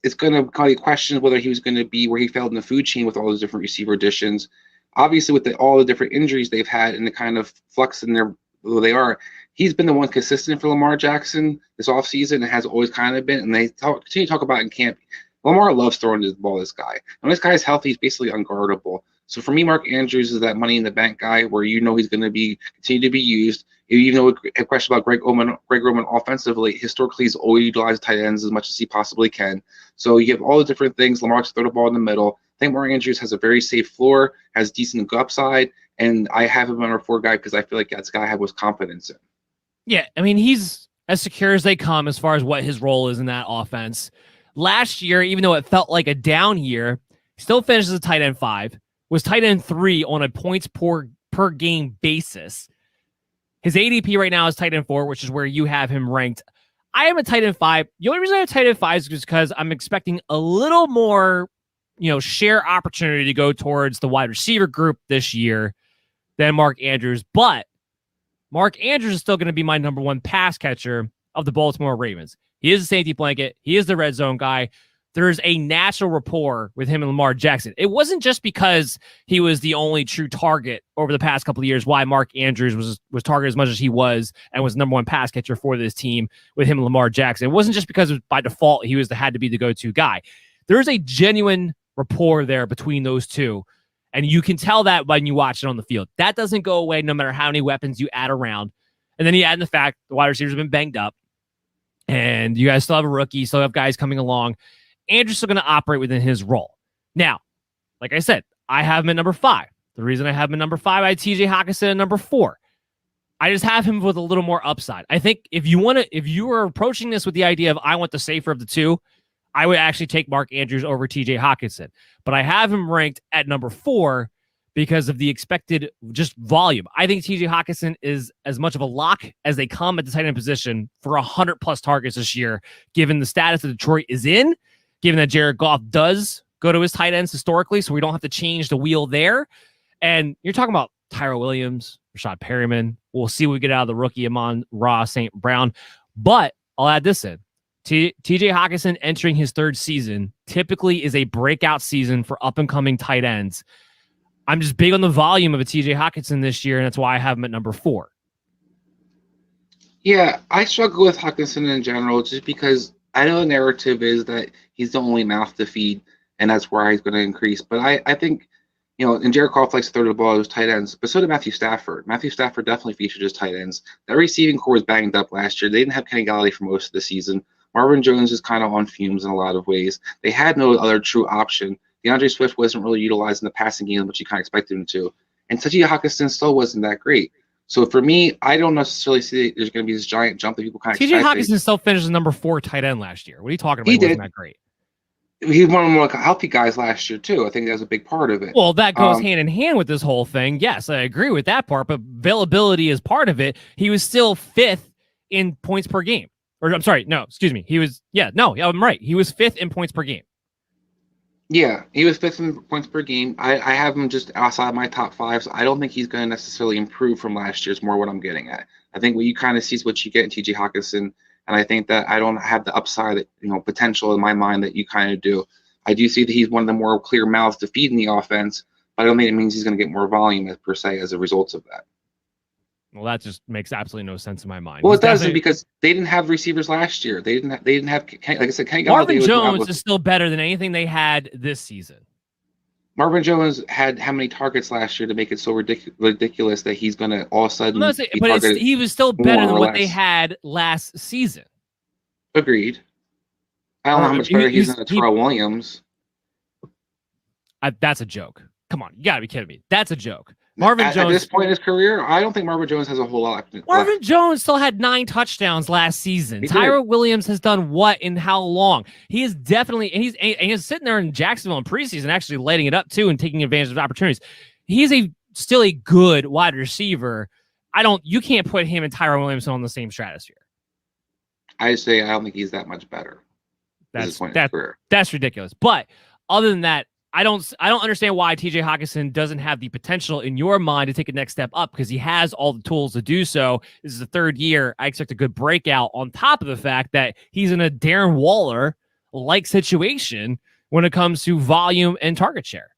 it's going to kind of question whether he was going to be where he fell in the food chain with all those different receiver additions. Obviously, with all the different injuries they've had and the kind of flux in their who they are. He's been the one consistent for Lamar Jackson this offseason and has always kind of been. And they continue to talk about in camp. Lamar loves throwing the ball, this guy. When this guy's healthy, he's basically unguardable. So for me, Mark Andrews is that money in the bank guy where he's going to be continue to be used. Even though a question about Greg Roman offensively, historically he's always utilized tight ends as much as he possibly can. So you have all the different things. Lamar can throw the ball in the middle. I think Mark Andrews has a very safe floor, has decent upside, and I have him on our 4 guy because I feel like that's a guy I have most confidence in. Yeah, I mean, he's as secure as they come as far as what his role is in that offense. Last year, even though it felt like a down year, still finished as a tight end 5, was tight end 3 on a points per game basis. His ADP right now is tight end 4, which is where you have him ranked. I am a tight end 5. The only reason I have tight end 5 is just because I'm expecting a little more, share opportunity to go towards the wide receiver group this year than Mark Andrews. But Mark Andrews is still going to be my number 1 pass catcher of the Baltimore Ravens. He is a safety blanket. He is the red zone guy. There's a natural rapport with him and Lamar Jackson. It wasn't just because he was the only true target over the past couple of years why Mark Andrews was targeted as much as he was and was the number 1 pass catcher for this team with him and Lamar Jackson. It wasn't just because by default he had to be the go-to guy. There's a genuine rapport there between those two, and you can tell that when you watch it on the field. That doesn't go away no matter how many weapons you add around. And then you add in the fact the wide receivers have been banged up, and you guys still have a rookie, still have guys coming along. Andrew's still going to operate within his role. Now, like I said, I have him at number 5. The reason I have him at number 5, I had TJ Hockenson at number 4. I just have him with a little more upside. I think if you are approaching this with the idea of I want the safer of the two, I would actually take Mark Andrews over TJ Hockenson. But I have him ranked at number 4 because of the expected just volume. I think TJ Hockenson is as much of a lock as they come at the tight end position for 100+ targets this year, given the status that Detroit is in, given that Jared Goff does go to his tight ends historically, so we don't have to change the wheel there. And you're talking about Tyrell Williams, Rashad Perryman. We'll see what we get out of the rookie Amon-Ra St. Brown. But I'll add this in. TJ Hockenson entering his 3rd season typically is a breakout season for up-and-coming tight ends. I'm just big on the volume of a TJ Hockenson this year, and that's why I have him at number 4. Yeah, I struggle with Hockenson in general just because I know the narrative is that he's the only mouth to feed, and that's where he's going to increase. But I think, and Jared Goff likes to throw the ball to his tight ends, but so did Matthew Stafford. Matthew Stafford definitely featured his tight ends. That receiving core was banged up last year. They didn't have Kenny Galladay for most of the season. Marvin Jones is kind of on fumes in a lot of ways. They had no other true option. DeAndre Swift wasn't really utilized in the passing game, which you kind of expected him to. And TJ Hockenson still wasn't that great. So for me, I don't necessarily see there's going to be this giant jump that people kind of TJ Hockenson still finished as number 4 tight end last year. What are you talking about? He wasn't that great. He's one of the more healthy guys last year, too. I think that was a big part of it. Well, that goes hand in hand with this whole thing. Yes, I agree with that part, but availability is part of it. He was still 5th in points per game. Or I'm sorry, no, excuse me. I'm right. He was 5th in points per game. Yeah, he was 5th in points per game. I have him just outside my top 5, so I don't think he's going to necessarily improve from last year. Is more what I'm getting at. I think what you kind of see is what you get in TJ Hockenson, and I think that I don't have the upside, potential in my mind that you kind of do. I do see that he's one of the more clear mouths to feed in the offense, but I don't think it means he's going to get more volume per se as a result of that. Well, that just makes absolutely no sense in my mind. Well, it doesn't because they didn't have receivers last year. They didn't have like I said, Kenny Galladay. Marvin Jones is still better than anything they had this season. Marvin Jones had how many targets last year to make it so ridiculous that he's going to all of a sudden he was still better than what they had last season. Agreed. I don't know how much better he's than Tyrell Williams. That's a joke. Come on, you got to be kidding me. That's a joke. Marvin Jones, at this point in his career, I don't think Marvin Jones has a whole lot. Marvin Jones still had 9 touchdowns last season. Tyrell Williams has done what in how long? He is definitely, and he's sitting there in Jacksonville in preseason, actually lighting it up too and taking advantage of opportunities. He's still a good wide receiver. You can't put him and Tyrell Williams on the same stratosphere. I say I don't think he's that much better. That's ridiculous. But other than that, I don't understand why TJ Hockenson doesn't have the potential in your mind to take a next step up because he has all the tools to do so. This is the 3rd year. I expect a good breakout on top of the fact that he's in a Darren Waller-like situation when it comes to volume and target share.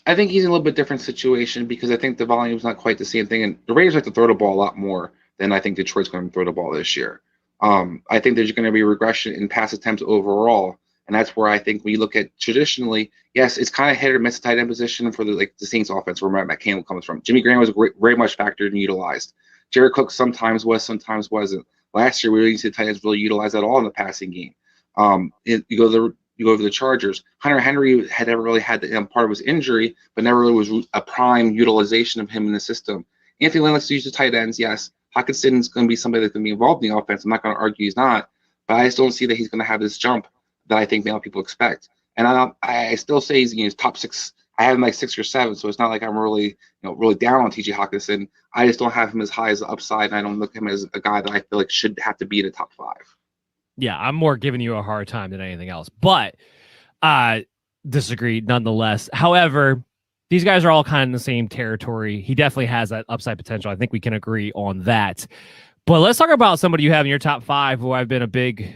I think he's in a little bit different situation because I think the volume's not quite the same thing, and the Raiders like to throw the ball a lot more than I think Detroit's going to throw the ball this year. I think there's going to be a regression in pass attempts overall, and that's where I think we look at traditionally. Yes, it's kind of hit or miss tight end position for the Saints offense where Matt Campbell comes from. Jimmy Graham was very much factored and utilized. Jared Cook sometimes was, sometimes wasn't. Last year we didn't see the tight ends really utilized at all in the passing game. You go to the Chargers. Hunter Henry had never really had the part of his injury, but never really was a prime utilization of him in the system. Anthony Lynn likes to use the tight ends, yes. Hockenson is going to be somebody that's going to be involved in the offense. I'm not going to argue he's not, but I just don't see that he's going to have this jump that I think now people expect. And I still say he's top 6. I have him like 6 or 7, so it's not like I'm really down on T.J. Hockenson. I just don't have him as high as the upside, and I don't look at him as a guy that I feel like should have to be in the top 5. Yeah, I'm more giving you a hard time than anything else, but disagree nonetheless. However, these guys are all kind of in the same territory. He definitely has that upside potential. I think we can agree on that. But let's talk about somebody you have in your top 5 who I've been a big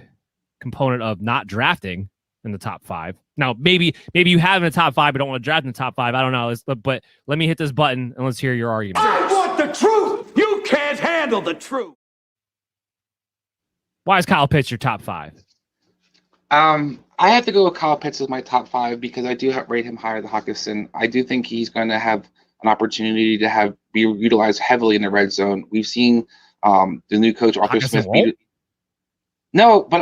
component of not drafting in the top 5. Now, maybe you have in the top 5 but don't want to draft in the top 5. I don't know. But let me hit this button and let's hear your argument. I want the truth. You can't handle the truth. Why is Kyle Pitts your top 5? I have to go with Kyle Pitts as my top 5 because I do rate him higher than Hockenson. I do think he's going to have an opportunity to be utilized heavily in the red zone. We've seen the new coach Arthur Smith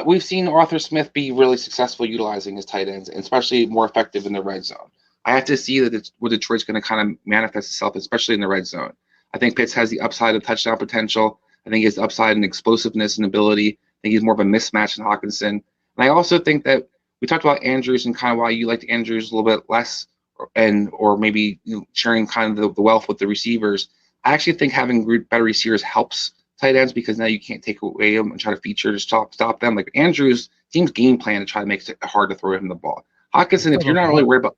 we've seen Arthur Smith be really successful utilizing his tight ends, and especially more effective in the red zone. I have to see that where Detroit's going to kind of manifest itself, especially in the red zone. I think Pitts has the upside of touchdown potential. I think he has the upside in explosiveness and ability. I think he's more of a mismatch than Hockenson. And I also think that we talked about Andrews and kind of why you liked Andrews a little bit less, or maybe sharing kind of the wealth with the receivers. I actually think having better receivers helps tight ends because now you can't take away them and try to feature to stop them. Like Andrews, team's game plan to try to make it hard to throw him the ball. Hockenson, if you're not really worried about,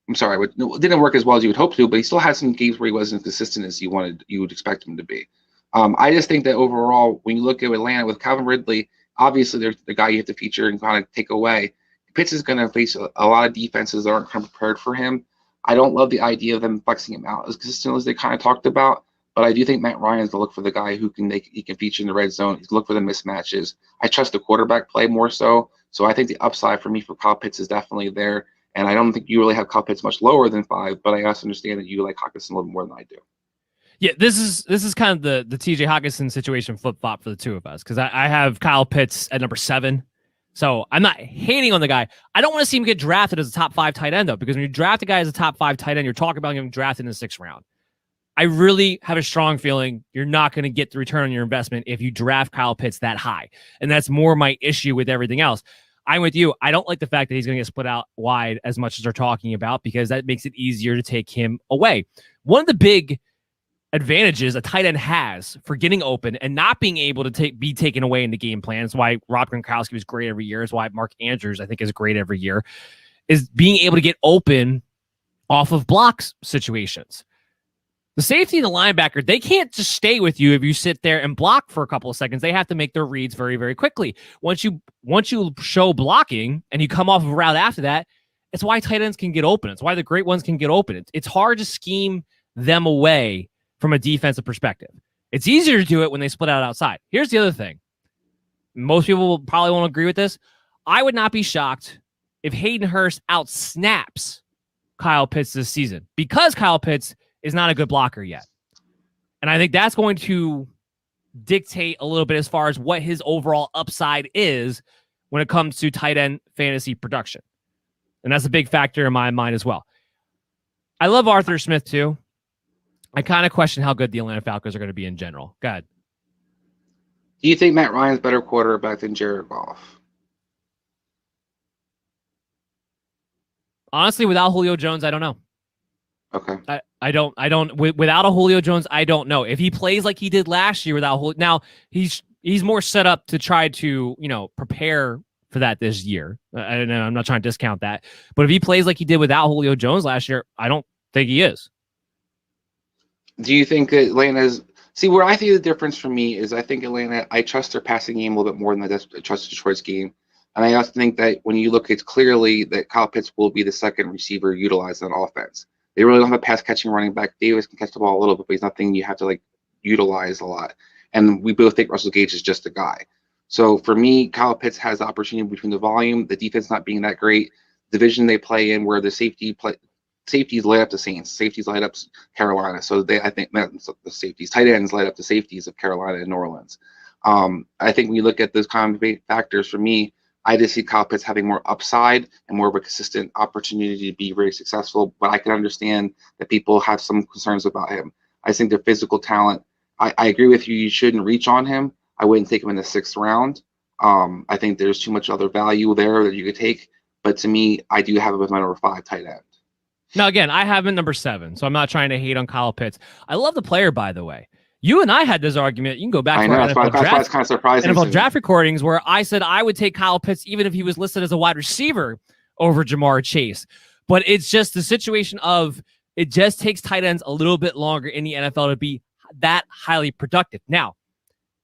I'm sorry, it didn't work as well as you would hope to, but he still had some games where he wasn't as consistent as you would expect him to be. I just think that overall, when you look at Atlanta with Calvin Ridley, obviously they're the guy you have to feature and kind of take away. Pitts is going to face a lot of defenses that aren't kind of prepared for him. I don't love the idea of them flexing him out as consistently as they kind of talked about, but I do think Matt Ryan's to look for the guy who he can feature in the red zone. He's look for the mismatches. I trust the quarterback play more so. So I think the upside for me for Kyle Pitts is definitely there. And I don't think you really have Kyle Pitts much lower than 5, but I also understand that you like Hockenson a little more than I do. Yeah, this is kind of the TJ Hockenson situation flip-flop for the two of us because I have Kyle Pitts at number 7. So I'm not hating on the guy. I don't want to see him get drafted as a top 5 tight end, though, because when you draft a guy as a top 5 tight end, you're talking about him drafted in the 6th round. I really have a strong feeling you're not going to get the return on your investment if you draft Kyle Pitts that high. And that's more my issue with everything else. I'm with you. I don't like the fact that he's going to get split out wide as much as they're talking about because that makes it easier to take him away. One of the big advantages a tight end has for getting open and not being able to be taken away in the game plan. That's why Rob Gronkowski was great every year. It's why Mark Andrews, I think, is great every year, is being able to get open off of blocks situations. The safety and the linebacker, they can't just stay with you if you sit there and block for a couple of seconds. They have to make their reads very, very quickly. Once you show blocking and you come off of a route after that, it's why tight ends can get open. It's why the great ones can get open. It's hard to scheme them away from a defensive perspective. It's easier to do it when they split out outside. Here's the other thing. Most people will probably won't agree with this. I would not be shocked if Hayden Hurst outsnaps Kyle Pitts this season because Kyle Pitts is not a good blocker yet. And I think that's going to dictate a little bit as far as what his overall upside is when it comes to tight end fantasy production. And that's a big factor in my mind as well. I love Arthur Smith too. I kind of question how good the Atlanta Falcons are going to be in general. Go ahead. Do you think Matt Ryan's better quarterback than Jared Goff? Honestly, without Julio Jones, I don't know. Okay. I don't. Without a Julio Jones, I don't know if he plays like he did last year without Julio. Now he's more set up to try to prepare for that this year. I'm not trying to discount that, but if he plays like he did without Julio Jones last year, I don't think he is. Do you think that Atlanta's where I see the difference for me is I think Atlanta, I trust their passing game a little bit more than I trust Detroit's game. And I also think that when you look, it's clearly that Kyle Pitts will be the second receiver utilized on offense. They really don't have a pass catching running back. Davis can catch the ball a little bit, but he's nothing you have to like utilize a lot. And we both think Russell Gage is just a guy. So for me, Kyle Pitts has the opportunity between the volume, the defense not being that great, division they play in where the safeties light up the Saints, safeties light up Carolina. So I think the safeties, tight ends light up the safeties of Carolina and New Orleans. I think when you look at those kind of factors, for me, I just see Kyle Pitts having more upside and more of a consistent opportunity to be very successful. But I can understand that people have some concerns about him. I think the physical talent. I agree with you. You shouldn't reach on him. I wouldn't take him in the 6th round. I think there's too much other value there that you could take. But to me, I do have him as my number 5 tight end. Now, again, I have him number 7, so I'm not trying to hate on Kyle Pitts. I love the player, by the way. You and I had this argument. You can go back to our NFL draft, kind of surprising NFL draft recordings where I said I would take Kyle Pitts even if he was listed as a wide receiver over Jamar Chase. But it's just the situation of it just takes tight ends a little bit longer in the NFL to be that highly productive. Now,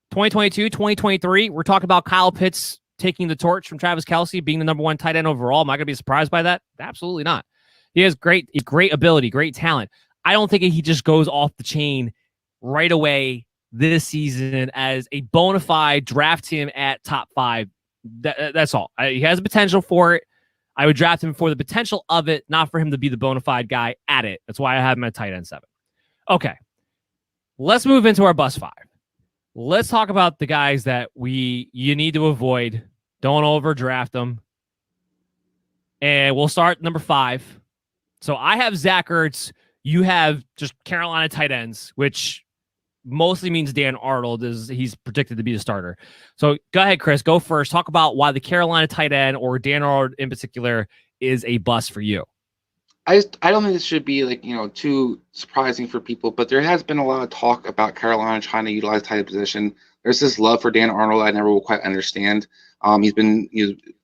2022, 2023, we're talking about Kyle Pitts taking the torch from Travis Kelce, being the number 1 tight end overall. Am I going to be surprised by that? Absolutely not. He has great ability, great talent. I don't think he just goes off the chain right away this season as a bona fide draft him at top 5. That's all. He has the potential for it. I would draft him for the potential of it, not for him to be the bona fide guy at it. That's why I have him at tight end 7. Okay. Let's move into our bus 5. Let's talk about the guys that you need to avoid. Don't overdraft them. And we'll start number 5. So I have Zach Ertz. You have just Carolina tight ends, which mostly means Dan Arnold he's predicted to be the starter. So go ahead, Chris. Go first. Talk about why the Carolina tight end or Dan Arnold in particular is a bust for you. I don't think this should be too surprising for people, but there has been a lot of talk about Carolina trying to utilize tight end position. There's this love for Dan Arnold I never will quite understand. He's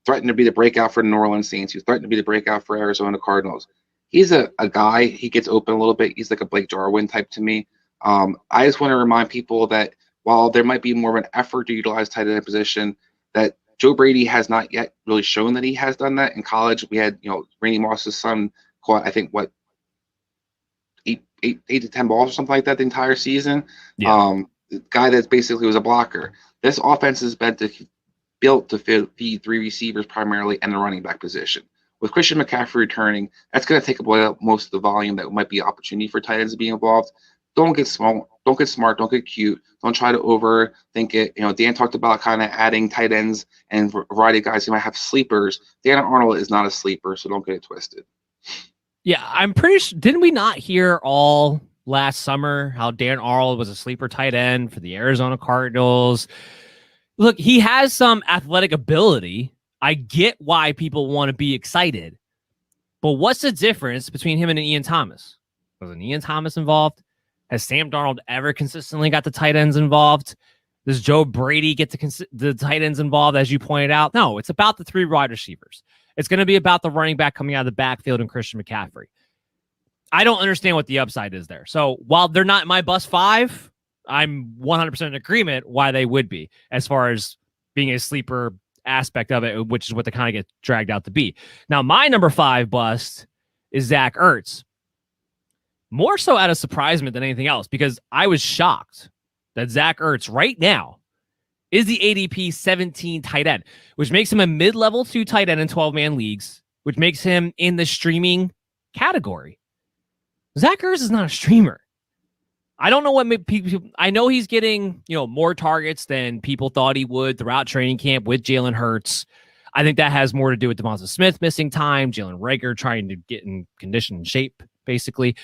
threatened to be the breakout for the New Orleans Saints. He's threatened to be the breakout for Arizona Cardinals. He's a guy. He gets open a little bit. He's like a Blake Jarwin type to me. I just want to remind people that while there might be more of an effort to utilize tight end position, that Joe Brady has not yet really shown that he has done that. In college, we had Randy Moss's son caught, I think, 8 to 10 balls or something like that the entire season. Yeah. The guy that basically was a blocker. This offense is built to feed 3 receivers primarily and the running back position. With Christian McCaffrey returning, that's going to take away most of the volume that might be an opportunity for tight ends to be involved. Don't get small. Don't get smart. Don't get cute. Don't try to overthink it. Dan talked about kind of adding tight ends and a variety of guys who might have sleepers. Dan Arnold is not a sleeper, so don't get it twisted. Yeah, I'm pretty sure. Didn't we not hear all last summer how Dan Arnold was a sleeper tight end for the Arizona Cardinals? Look, he has some athletic ability. I get why people want to be excited. But what's the difference between him and Ian Thomas? Wasn't Ian Thomas involved? Has Sam Darnold ever consistently got the tight ends involved? Does Joe Brady get the tight ends involved, as you pointed out? No, it's about the 3 wide receivers. It's going to be about the running back coming out of the backfield and Christian McCaffrey. I don't understand what the upside is there. So while they're not my bus 5, I'm 100% in agreement why they would be as far as being a sleeper aspect of it, which is what they kind of get dragged out to be. Now, my number 5 bust is Zach Ertz. More so out of surprisement than anything else, because I was shocked that Zach Ertz right now is the ADP 17 tight end, which makes him a mid-level 2 tight end in 12-man leagues, which makes him in the streaming category. Zach Ertz is not a streamer. I don't know what people. I know he's getting more targets than people thought he would throughout training camp with Jalen Hurts. I think that has more to do with Devonta Smith missing time, Jalen Reagor trying to get in condition and shape, basically.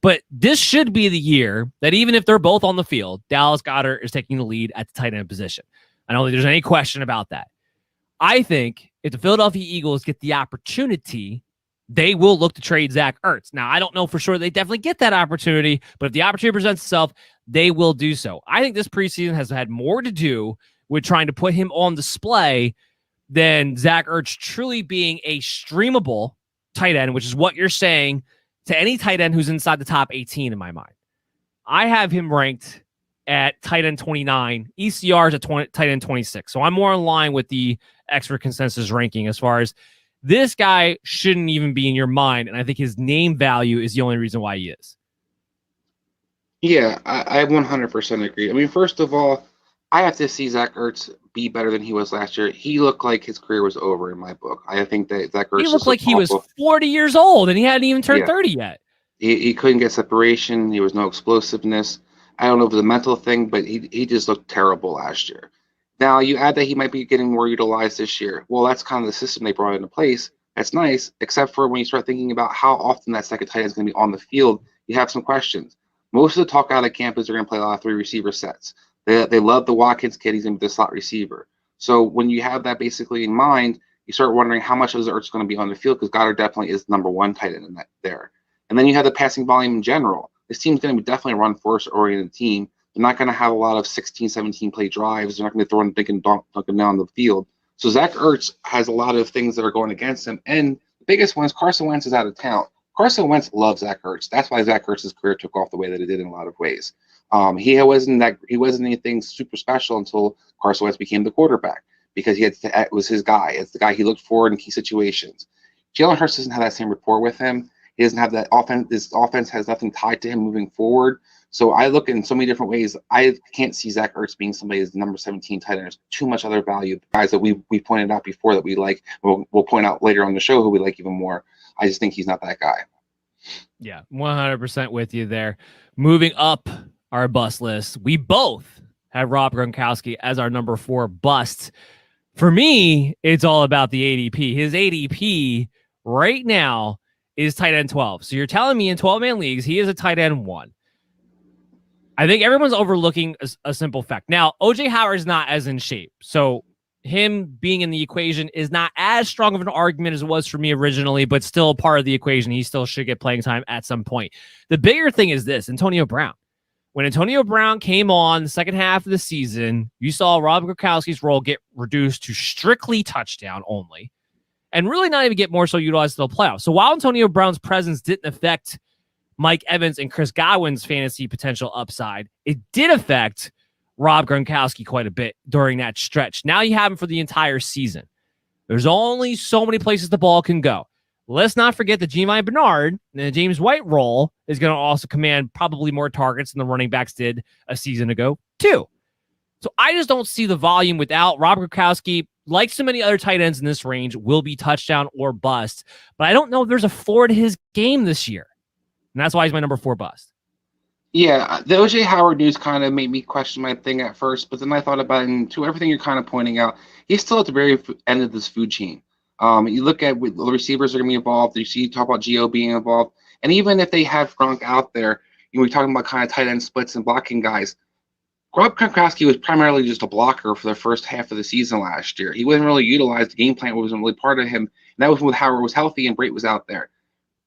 But this should be the year that even if they're both on the field, Dallas Goedert is taking the lead at the tight end position. I don't think there's any question about that. I think if the Philadelphia Eagles get the opportunity, they will look to trade Zach Ertz. Now, I don't know for sure they definitely get that opportunity, but if the opportunity presents itself, they will do so. I think this preseason has had more to do with trying to put him on display than Zach Ertz truly being a streamable tight end, which is what you're saying to any tight end who's inside the top 18 in my mind. I have him ranked at tight end 29. ECR is at tight end 26. So I'm more in line with the expert consensus ranking as far as This guy shouldn't even be in your mind, and I think his name value is the only reason why he is. Yeah, I 100% agree. I mean, first of all, I have to see Zach Ertz be better than he was last year. He looked like his career was over in my book. I think that Zach Ertz He just looked like looked he was awful. 40 years old, and he hadn't even turned Yeah. 30 yet. He couldn't get separation. There was no explosiveness. I don't know if it was a mental thing, but he just looked terrible last year. Now you add that he might be getting more utilized this year. Well, that's kind of the system they brought into place. That's nice, except for when you start thinking about how often that second tight end is going to be on the field, you have some questions. Most of the talk out of camp is they're going to play a lot of three receiver sets. They love the Watkins kid. He's going to be the slot receiver. So when you have that basically in mind, you start wondering how much of Ertz going to be on the field because Goddard definitely is number one tight end in that there. And then you have the passing volume in general. This team's going to be definitely a run-first-oriented team. They're not going to have a lot of 16, 17-play drives. They're not going to throw and dunking down the field. So Zach Ertz has a lot of things that are going against him. And the biggest one is Carson Wentz is out of town. Carson Wentz loves Zach Ertz. That's why Zach Ertz's career took off the way that it did in a lot of ways. He wasn't anything super special until Carson Wentz became the quarterback because it was his guy. It's the guy he looked for in key situations. Jalen Hurts doesn't have that same rapport with him. He doesn't have that offense. This offense has nothing tied to him moving forward. So I look in so many different ways. I can't see Zach Ertz being somebody as the number 17 tight end. There's too much other value. Guys that we pointed out before that we like. We'll point out later on the show who we like even more. I just think he's not that guy. Yeah, 100% with you there. Moving up our bust list, we both have Rob Gronkowski as our number 4 bust. For me, it's all about the ADP. His ADP right now is tight end 12. So you're telling me in 12-man leagues, he is a tight end 1. I think everyone's overlooking a simple fact. Now, O.J. Howard's not as in shape. So him being in the equation is not as strong of an argument as it was for me originally, but still a part of the equation. He still should get playing time at some point. The bigger thing is this, Antonio Brown. When Antonio Brown came on the second half of the season, you saw Rob Gronkowski's role get reduced to strictly touchdown only and really not even get more so utilized till the playoffs. So while Antonio Brown's presence didn't affect Mike Evans and Chris Godwin's fantasy potential upside, it did affect Rob Gronkowski quite a bit during that stretch. Now you have him for the entire season. There's only so many places the ball can go. Let's not forget that Giovanni Bernard and the James White role is going to also command probably more targets than the running backs did a season ago, too. So I just don't see the volume without Rob Gronkowski. Like so many other tight ends in this range, will be touchdown or bust. But I don't know if there's a floor to his game this year. And that's why he's my number 4 bust. Yeah, the O.J. Howard news kind of made me question my thing at first, but then I thought about it, and to everything you're kind of pointing out, he's still at the very end of this food chain. You look at the receivers are going to be involved. You talk about Gio being involved. And even if they have Gronk out there, we're talking about kind of tight end splits and blocking guys. Rob Gronkowski was primarily just a blocker for the first half of the season last year. He wasn't really utilized. The game plan wasn't really part of him. And that was when Howard was healthy and Brate was out there.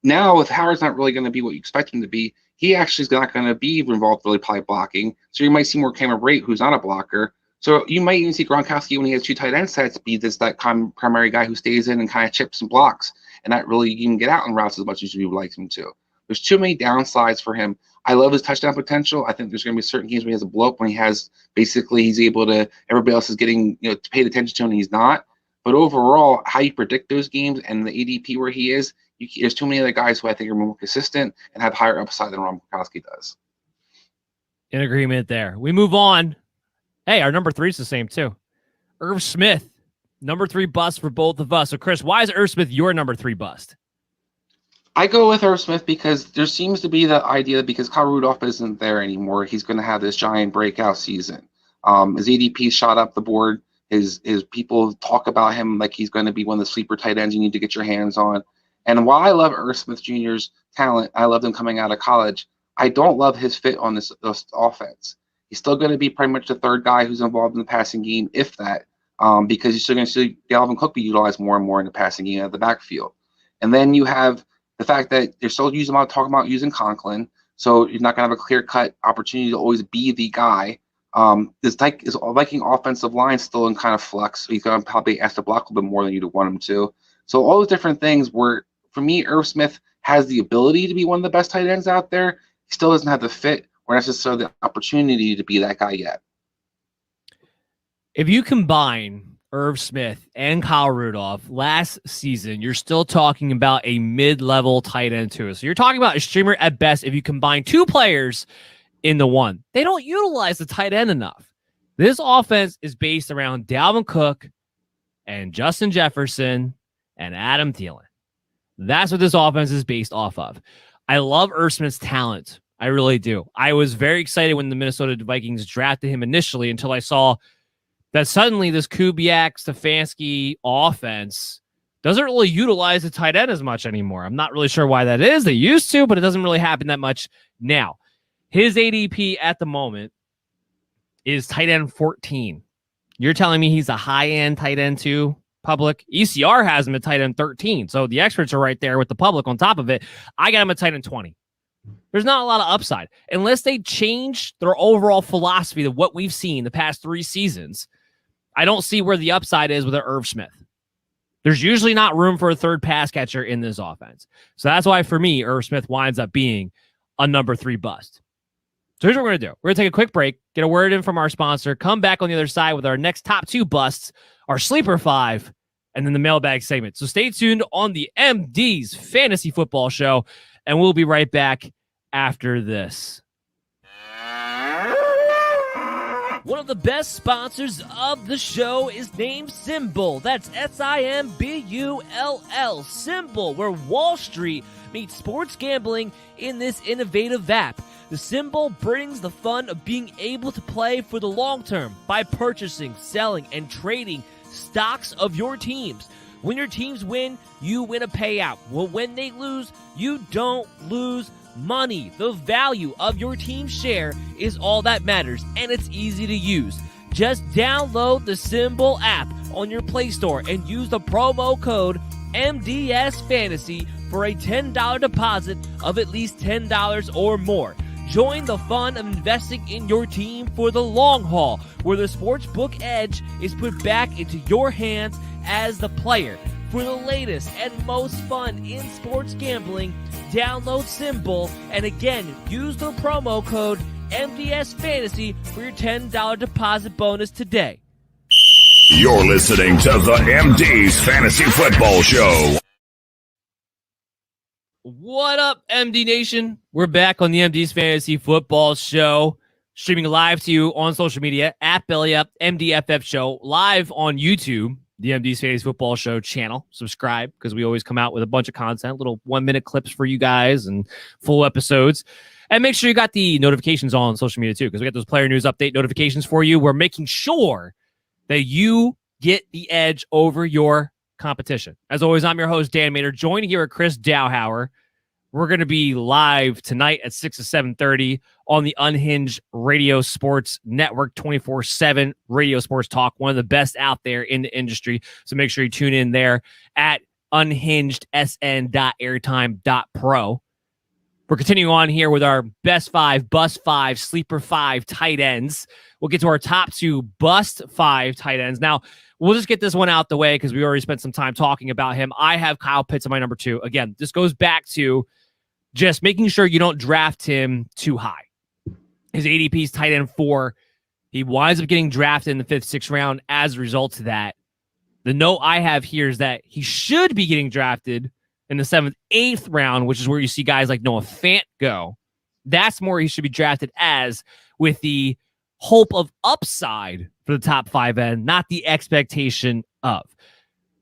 Now, if Howard's not really going to be what you expect him to be, he actually is not going to be involved really probably blocking. So you might see more Cameron Brate, who's not a blocker. So you might even see Gronkowski when he has 2 tight end sets be that primary guy who stays in and kind of chips and blocks and not really even get out in routes as much as you would like him to. There's too many downsides for him. I love his touchdown potential. I think there's going to be certain games where he has a blow up when he has basically he's able to everybody else is getting paid attention to him and he's not. But overall, how you predict those games and the ADP where he is, there's too many other guys who I think are more consistent and have higher upside than Rob Gronkowski does. In agreement there. We move on. Hey, our number 3 is the same too. Irv Smith, number 3 bust for both of us. So Chris, why is Irv Smith your number 3 bust? I go with Irv Smith because there seems to be the idea that because Kyle Rudolph isn't there anymore, he's going to have this giant breakout season. His ADP shot up the board. His people talk about him like he's going to be one of the sleeper tight ends you need to get your hands on. And while I love Irv Smith Jr.'s talent, I love him coming out of college, I don't love his fit on this offense. He's still going to be pretty much the third guy who's involved in the passing game, if that, because you're still going to see Dalvin Cook be utilized more and more in the passing game at the backfield. And then you have the fact that they're still talking about using Conklin, so you're not going to have a clear-cut opportunity to always be the guy. His Viking offensive line still in kind of flux, so he's going to probably ask to block a little bit more than you'd want him to. So all those different things where, for me, Irv Smith has the ability to be one of the best tight ends out there. He still doesn't have the fit or necessarily the opportunity to be that guy yet. If you combine Irv Smith and Kyle Rudolph last season, you're still talking about a mid-level tight end too. So you're talking about a streamer at best if you combine two players in the one. They don't utilize the tight end enough. This offense is based around Dalvin Cook and Justin Jefferson and Adam Thielen. That's what this offense is based off of. I love Irv Smith's talent. I really do. I was very excited when the Minnesota Vikings drafted him initially until I saw that suddenly this Kubiak, Stefanski offense doesn't really utilize the tight end as much anymore. I'm not really sure why that is. They used to, but it doesn't really happen that much now. His ADP at the moment is tight end 14. You're telling me he's a high-end tight end too, public? ECR has him at tight end 13, so the experts are right there with the public on top of it. I got him at tight end 20. There's not a lot of upside. Unless they change their overall philosophy of what we've seen the past 3 seasons, I don't see where the upside is with an Irv Smith. There's usually not room for a third pass catcher in this offense. So that's why, for me, Irv Smith winds up being a number 3 bust. So here's what we're going to do. We're going to take a quick break, get a word in from our sponsor, come back on the other side with our next top 2 busts, our sleeper 5, and then the mailbag segment. So stay tuned on the MD's Fantasy Football Show, and we'll be right back after this. One of the best sponsors of the show is named Symbol. That's Simbull. Symbol, where Wall Street meets sports gambling in this innovative app. The Symbol brings the fun of being able to play for the long term by purchasing, selling, and trading stocks of your teams. When your teams win, you win a payout. Well, when they lose, you don't lose money. The value of your team's share is all that matters, and it's easy to use. Just download the Symbol app on your Play Store and use the promo code MDSFantasy for a $10 deposit of at least $10 or more. Join the fun of investing in your team for the long haul, where the sportsbook edge is put back into your hands as the player. For the latest and most fun in sports gambling, download Symbol, and again, use the promo code MDSFantasy for your $10 deposit bonus today. You're listening to the MD's Fantasy Football Show. What up, MD Nation? We're back on the MD's Fantasy Football Show, streaming live to you on social media at BellyUp MDFF Show, live on YouTube, the MD's Fantasy Football Show channel. Subscribe, because we always come out with a bunch of content, little 1-minute clips for you guys and full episodes. And make sure you got the notifications on social media too, because we got those player news update notifications for you. We're making sure that you get the edge over your competition. As always, I'm your host, Dan Mader, joined here at Chris Dowhower. We're going to be live tonight at 6 to 7:30 on the Unhinged Radio Sports Network, 24/7 radio sports talk, one of the best out there in the industry. So make sure you tune in there at unhingedsn.airtime.pro. We're continuing on here with our best 5, bust 5, sleeper 5 tight ends. We'll get to our top 2 bust 5 tight ends. Now, we'll just get this one out the way because we already spent some time talking about him. I have Kyle Pitts at my number 2. Again, this goes back to just making sure you don't draft him too high. His ADP is tight end 4. He winds up getting drafted in the 5th, 6th round as a result of that. The note I have here is that he should be getting drafted in the 7th, 8th round, which is where you see guys like Noah Fant go. That's more he should be drafted as, with the hope of upside for the top 5 end, not the expectation of.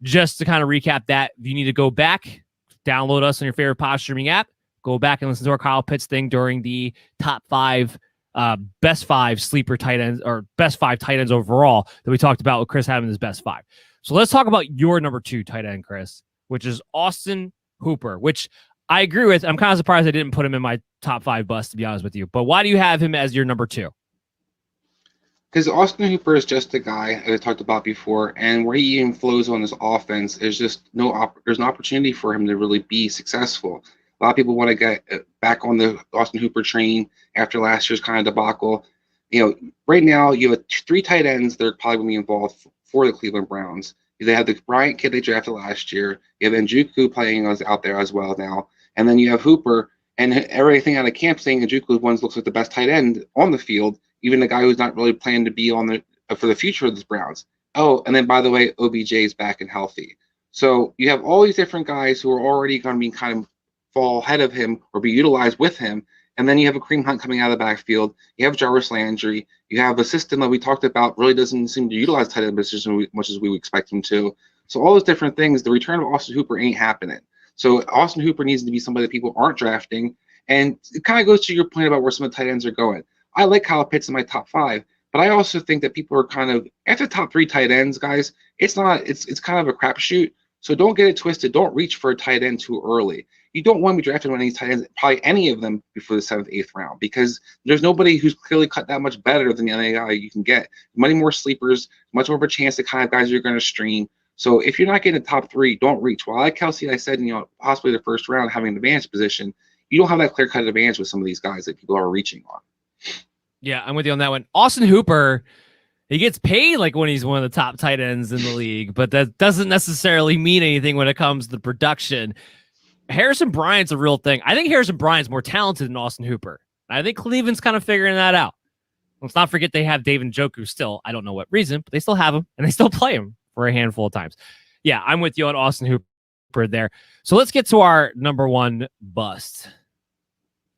Just to kind of recap that, if you need to go back, download us on your favorite pod streaming app, go back and listen to our Kyle Pitts thing during the top 5, best 5 sleeper tight ends, or best 5 tight ends overall that we talked about with Chris having his best 5. So let's talk about your number 2 tight end, Chris, which is Austin Hooper, which I agree with. I'm kind of surprised I didn't put him in my top 5 bust, to be honest with you. But why do you have him as your number 2? Because Austin Hooper is just a guy I talked about before, and where he even flows on his offense is just there's no opportunity for him to really be successful. A lot of people want to get back on the Austin Hooper train after last year's kind of debacle. Right now you have 3 tight ends that are probably going to be involved for the Cleveland Browns. They have the Bryant kid they drafted last year. You have Njoku playing out there as well now. And then you have Hooper, and everything out of camp saying Njoku looks like the best tight end on the field, even the guy who's not really planning to be on for the future of the Browns. Oh, and then by the way, OBJ is back and healthy. So you have all these different guys who are already going to be kind of fall ahead of him or be utilized with him. And then you have a Kareem Hunt coming out of the backfield. You have Jarvis Landry. You have a system that we talked about really doesn't seem to utilize tight end position as much as we would expect him to. So all those different things, the return of Austin Hooper ain't happening. So Austin Hooper needs to be somebody that people aren't drafting. And it kind of goes to your point about where some of the tight ends are going. I like Kyle Pitts in my top 5, but I also think that people are kind of at the top 3 tight ends, guys. It's kind of a crapshoot. So don't get it twisted. Don't reach for a tight end too early. You don't want to be drafting one of these tight ends, probably any of them, before the 7th, 8th round, because there's nobody who's clearly cut that much better than the other guy you can get. Many more sleepers, much more of a chance to kind of guys you're going to stream. So if you're not getting the top 3, don't reach. While like Kelsey, I said, possibly the first round having an advanced position, you don't have that clear-cut advantage with some of these guys that people are reaching on. Yeah, I'm with you on that one. Austin Hooper, he gets paid like when he's one of the top tight ends in the league, but that doesn't necessarily mean anything when it comes to production. Harrison Bryant's a real thing. I think Harrison Bryant's more talented than Austin Hooper. I think Cleveland's kind of figuring that out. Let's not forget they have David Njoku still. I don't know what reason, but they still have him, and they still play him for a handful of times. Yeah, I'm with you on Austin Hooper there. So let's get to our number 1 bust.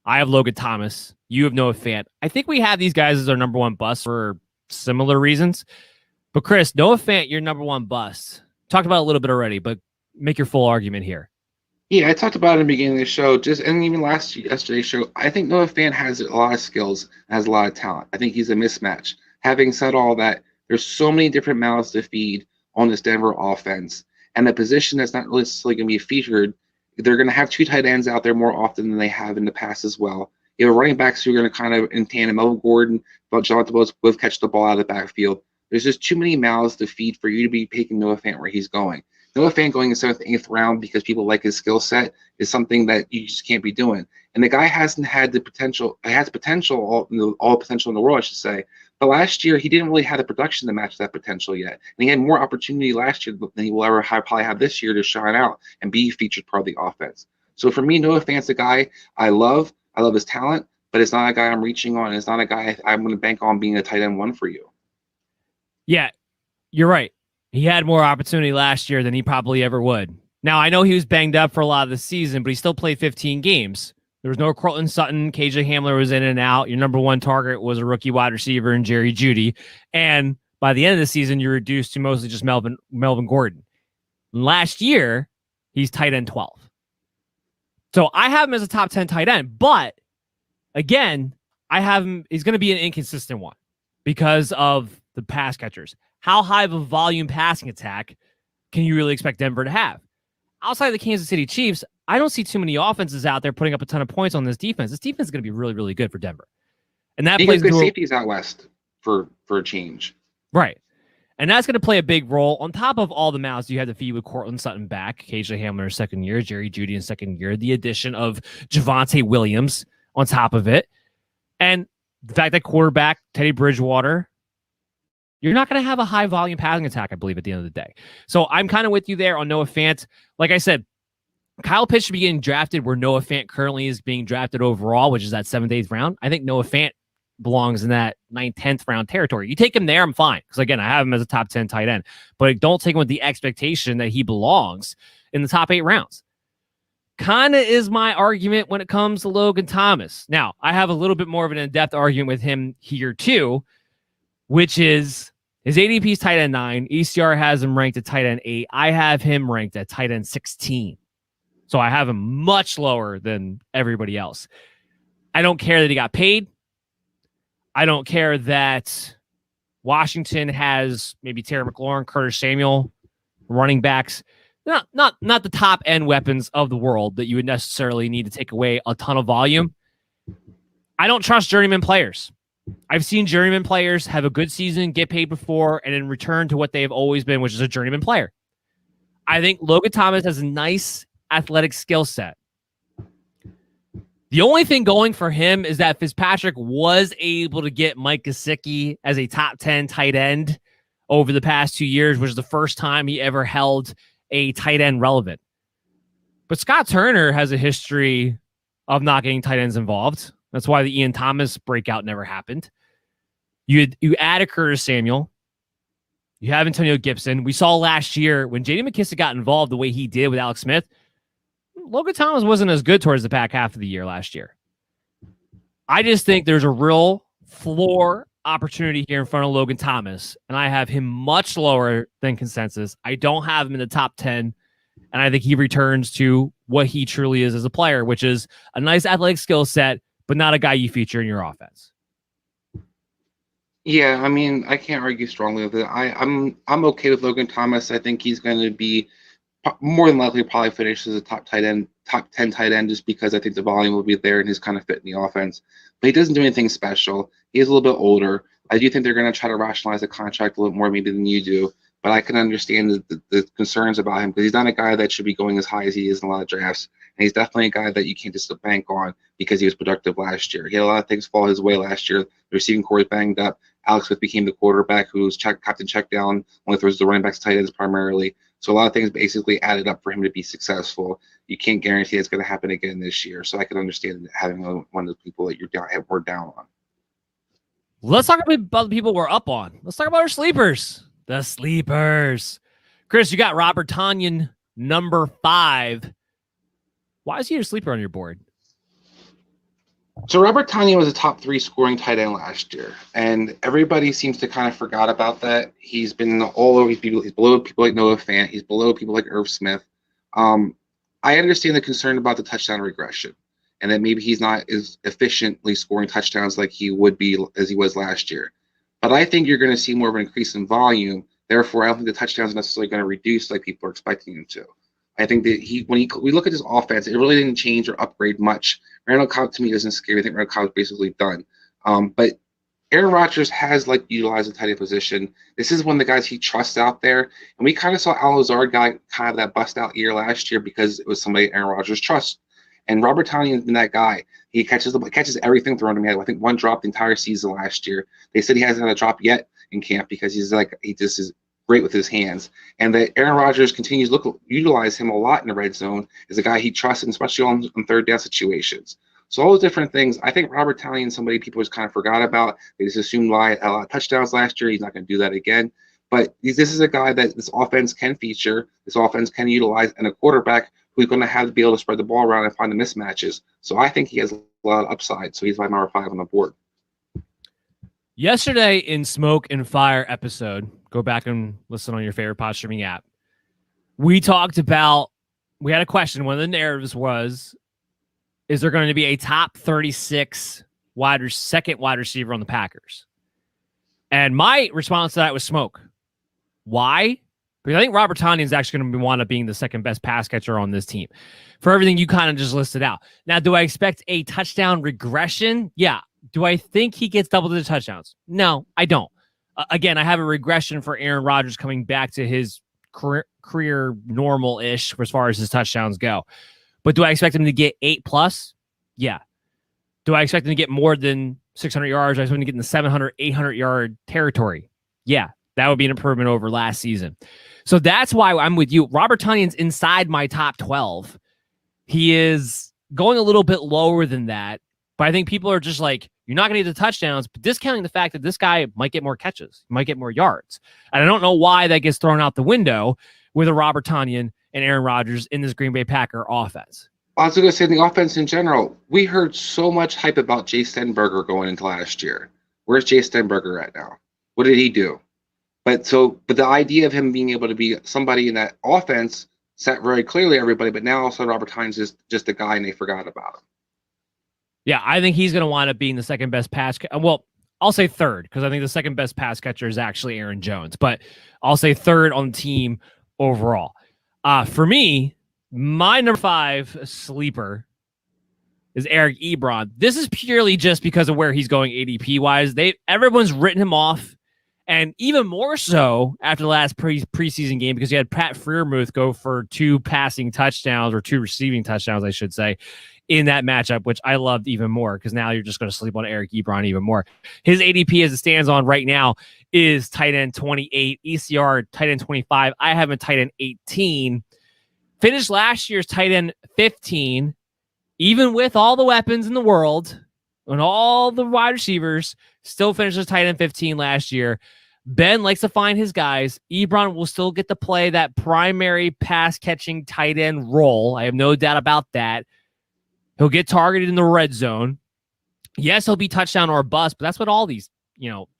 I have Logan Thomas. You have Noah Fant. I think we have these guys as our number 1 bust for similar reasons. But Chris, Noah Fant, your number 1 bust. Talked about it a little bit already, but make your full argument here. Yeah, I talked about it in the beginning of the show, and even yesterday's show. I think Noah Fant has a lot of skills, has a lot of talent. I think he's a mismatch. Having said all that, there's so many different mouths to feed on this Denver offense, and a position that's not necessarily going to be featured. They're going to have 2 tight ends out there more often than they have in the past as well. You have running backs who are going to kind of in tandem. Melvin Gordon, Jonathan both catch the ball out of the backfield. There's just too many mouths to feed for you to be taking Noah Fant where he's going. Noah Fant going in 7th, 8th round because people like his skill set is something that you just can't be doing. And the guy hasn't had the potential. He has potential, all potential in the world, I should say. But last year, he didn't really have the production to match that potential yet. And he had more opportunity last year than he will ever probably have this year to shine out and be featured part of the offense. So for me, Noah Fant's a guy I love. I love his talent, but it's not a guy I'm reaching on. It's not a guy I'm going to bank on being a tight end 1 for you. Yeah, you're right. He had more opportunity last year than he probably ever would. Now, I know he was banged up for a lot of the season, but he still played 15 games. There was no Cortland Sutton. KJ Hamler was in and out. Your number 1 target was a rookie wide receiver in Jerry Jeudy. And by the end of the season, you're reduced to mostly just Melvin Gordon. Last year, he's tight end 12. So I have him as a top 10 tight end. But again, I have him, he's going to be an inconsistent one because of the pass catchers. How high of a volume passing attack can you really expect Denver to have? Outside of the Kansas City Chiefs, I don't see too many offenses out there putting up a ton of points on this defense. This defense is going to be really, really good for Denver. And that plays good safeties out west for a change. Right. And that's going to play a big role. On top of all the mouths you had to feed with Cortland Sutton back, KJ Hamler 2nd year, Jerry Jeudy in 2nd year, the addition of Javonte Williams on top of it. And the fact that quarterback Teddy Bridgewater, you're not going to have a high volume passing attack, I believe, at the end of the day. So I'm kind of with you there on Noah Fant. Like I said, Kyle Pitts should be getting drafted where Noah Fant currently is being drafted overall, which is that 7th, 8th round. I think Noah Fant belongs in that 9th, 10th round territory. You take him there, I'm fine. Because again, I have him as a top 10 tight end. But don't take him with the expectation that he belongs in the top 8 rounds. Kind of is my argument when it comes to Logan Thomas. Now, I have a little bit more of an in-depth argument with him here too, which is his ADP is tight end 9. ECR has him ranked at tight end 8. I have him ranked at tight end 16. So I have him much lower than everybody else. I don't care that he got paid. I don't care that Washington has maybe Terry McLaurin, Curtis Samuel, running backs. Not the top end weapons of the world that you would necessarily need to take away a ton of volume. I don't trust journeyman players. I've seen journeyman players have a good season, get paid before, and then return to what they've always been, which is a journeyman player. I think Logan Thomas has a nice athletic skill set. The only thing going for him is that Fitzpatrick was able to get Mike Gesicki as a top 10 tight end over the past 2 years, which is the first time he ever held a tight end relevant. But Scott Turner has a history of not getting tight ends involved. That's why the Ian Thomas breakout never happened. You add a Curtis Samuel. You have Antonio Gibson. We saw last year when J.D. McKissic got involved the way he did with Alex Smith, Logan Thomas wasn't as good towards the back half of the year last year. I just think there's a real floor opportunity here in front of Logan Thomas, and I have him much lower than consensus. I don't have him in the top 10, and I think he returns to what he truly is as a player, which is a nice athletic skill set, but not a guy you feature in your offense. Yeah, I mean, I can't argue strongly with it. I'm okay with Logan Thomas. I think he's going to be more than likely probably finish as a top 10 tight end, just because I think the volume will be there and he's kind of fit in the offense. But he doesn't do anything special. He is a little bit older. I do think they're going to try to rationalize the contract a little more maybe than you do. But I can understand the concerns about him because he's not a guy that should be going as high as he is in a lot of drafts. And he's definitely a guy that you can't just bank on because he was productive last year. He had a lot of things fall his way last year. The receiving core is banged up. Alex Smith became the quarterback who's captain check down, only throws the running backs, tight ends primarily. So a lot of things basically added up for him to be successful. You can't guarantee it's going to happen again this year. So I can understand having one of the people that we're down on. Let's talk about the people we're up on. Let's talk about our sleepers. The sleepers. Chris, you got Robert Tonyan, number 5. Why is he your sleeper on your board? So Robert Tonyan was a top 3 scoring tight end last year, and everybody seems to kind of forgot about that. He's been all over people. He's below people like Noah Fant. He's below people like Irv Smith. I understand the concern about the touchdown regression, and that maybe he's not as efficiently scoring touchdowns like he would be as he was last year. But I think you're going to see more of an increase in volume. Therefore, I don't think the touchdowns are necessarily going to reduce like people are expecting him to. I think that we look at his offense, it really didn't change or upgrade much. Randall Cobb to me doesn't scare me. I think Randall Cobb is basically done. But Aaron Rodgers has utilized the tight end position. This is one of the guys he trusts out there. And we kind of saw Al Lazard guy kind of that bust out year last year because it was somebody Aaron Rodgers trusts. And Robert Tonyan's been that guy. He catches everything thrown to him. I think one drop the entire season last year. They said he hasn't had a drop yet in camp because he just is great with his hands, and that Aaron Rodgers continues to utilize him a lot in the red zone as a guy he trusts, and especially on third down situations. So all those different things, I think Robert Tonyan, somebody people just kind of forgot about. They just assumed why a lot of touchdowns last year, he's not going to do that again. But this is a guy that this offense can feature, this offense can utilize, and a quarterback who's going to have to be able to spread the ball around and find the mismatches. So I think he has a lot of upside. So he's my number 5 on the board. Yesterday in Smoke and Fire episode, go back and listen on your favorite pod streaming app. We had a question. One of the narratives was, is there going to be a top 36 second wide receiver on the Packers? And my response to that was Smoke. Why? Because I think Robert Tonyan is actually going to wind up being the second best pass catcher on this team for everything you kind of just listed out. Now, do I expect a touchdown regression? Yeah. Do I think he gets double-digit touchdowns? No, I don't. Again, I have a regression for Aaron Rodgers coming back to his career normal-ish as far as his touchdowns go. But do I expect him to get 8+? Yeah. Do I expect him to get more than 600 yards? Do I expect him to get in the 700, 800-yard territory? Yeah, that would be an improvement over last season. So that's why I'm with you. Robert Tonyan's inside my top 12. He is going a little bit lower than that, but I think people are just like, you're not going to get the touchdowns, but discounting the fact that this guy might get more catches, might get more yards. And I don't know why that gets thrown out the window with a Robert Tonyan and Aaron Rodgers in this Green Bay Packer offense. I was going to say the offense in general. We heard so much hype about Jay Stenberger going into last year. Where's Jay Stenberger at now? What did he do? But the idea of him being able to be somebody in that offense set very clearly everybody, but now also Robert Tonyan's is just a guy and they forgot about him. Yeah, I think he's going to wind up being the second best pass. Well, I'll say third because I think the second best pass catcher is actually Aaron Jones, but I'll say third on the team overall. For me, my number 5 sleeper is Eric Ebron. This is purely just because of where he's going ADP wise. Everyone's written him off, and even more so after the last preseason game because you had Pat Freiermuth go for 2 passing touchdowns or 2 receiving touchdowns, I should say, in that matchup, which I loved even more because now you're just going to sleep on Eric Ebron even more. His ADP as it stands on right now is tight end 28, ECR tight end 25. I have him tight end 18. Finished last year's tight end 15, even with all the weapons in the world and all the wide receivers, still finished as tight end 15 last year. Ben likes to find his guys. Ebron will still get to play that primary pass-catching tight end role. I have no doubt about that. He'll get targeted in the red zone. Yes, he'll be touchdown or bust, but that's what all these,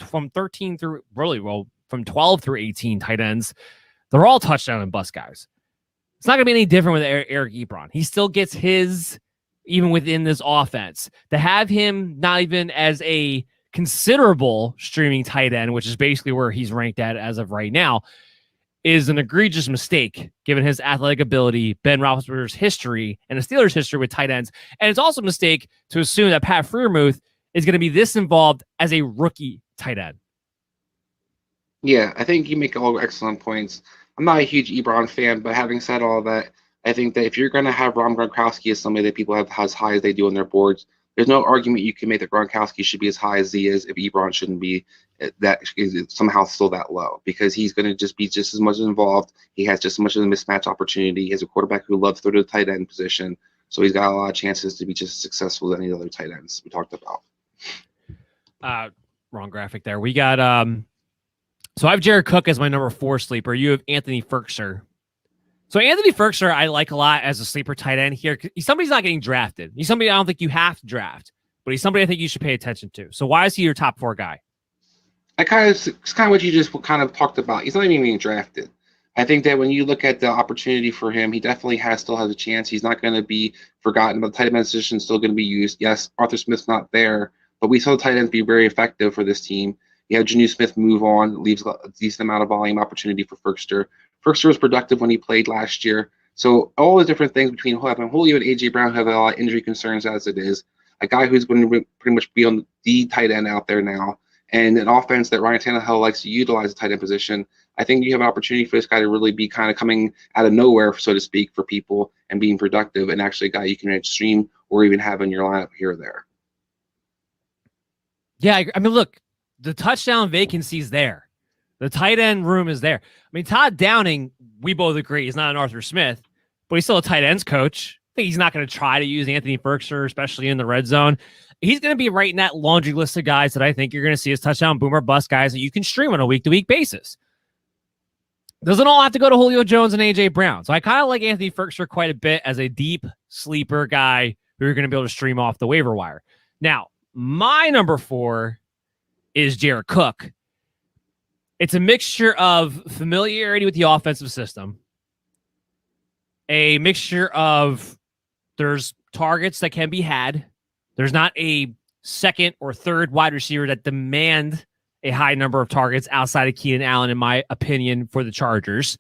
from 13 through from 12 through 18 tight ends, they're all touchdown and bust guys. It's not going to be any different with Eric Ebron. He still gets his, even within this offense. To have him not even as a considerable streaming tight end, which is basically where he's ranked at as of right now, is an egregious mistake given his athletic ability, Ben Roethlisberger's history, and the Steelers' history with tight ends. And it's also a mistake to assume that Pat Freiermuth is going to be this involved as a rookie tight end. Yeah, I think you make all excellent points. I'm not a huge Ebron fan, but having said all that, I think that if you're going to have Rob Gronkowski as somebody that people have as high as they do on their boards, there's no argument you can make that Gronkowski should be as high as he is if Ebron shouldn't be that is somehow still that low, because he's going to just be just as much involved. He has just as much of a mismatch opportunity. He has a quarterback who loves to throw to the tight end position, so he's got a lot of chances to be just as successful as any other tight ends we talked about. Wrong graphic there. We got so I have Jared Cook as my number 4 sleeper. You have Anthony Ferkser. So Anthony Ferkser, I like a lot as a sleeper tight end here. He's somebody's not getting drafted. He's somebody I don't think you have to draft, but he's somebody I think you should pay attention to. So why is he your top 4 guy? It's kind of what you just kind of talked about. He's not even being drafted. I think that when you look at the opportunity for him, he definitely still has a chance. He's not going to be forgotten, but the tight end position is still going to be used. Yes, Arthur Smith's not there, but we saw the tight ends be very effective for this team. You have Jonnu Smith move on, leaves a decent amount of volume opportunity for Ferkser. Ferkser was productive when he played last year. So all the different things between Julio and A.J. Brown have a lot of injury concerns as it is. A guy who's going to pretty much be on the tight end out there now, and an offense that Ryan Tannehill likes to utilize the tight end position. I think you have an opportunity for this guy to really be kind of coming out of nowhere, so to speak, for people and being productive, and actually a guy you can stream or even have in your lineup here or there. Yeah, I mean, look, the touchdown vacancy is there. The tight end room is there. I mean, Todd Downing, we both agree, he's not an Arthur Smith, but he's still a tight ends coach. I think he's not going to try to use Anthony Ferkser, especially in the red zone. He's going to be right in that laundry list of guys that I think you're going to see as touchdown boomer bust guys that you can stream on a week-to-week basis. Doesn't all have to go to Julio Jones and A.J. Brown. So I kind of like Anthony Ferkser quite a bit as a deep sleeper guy who you're going to be able to stream off the waiver wire. Now, my number 4 is Jared Cook. It's a mixture of familiarity with the offensive system, a mixture of there's targets that can be had. There's not a second or third wide receiver that demand a high number of targets outside of Keenan Allen, in my opinion, for the Chargers.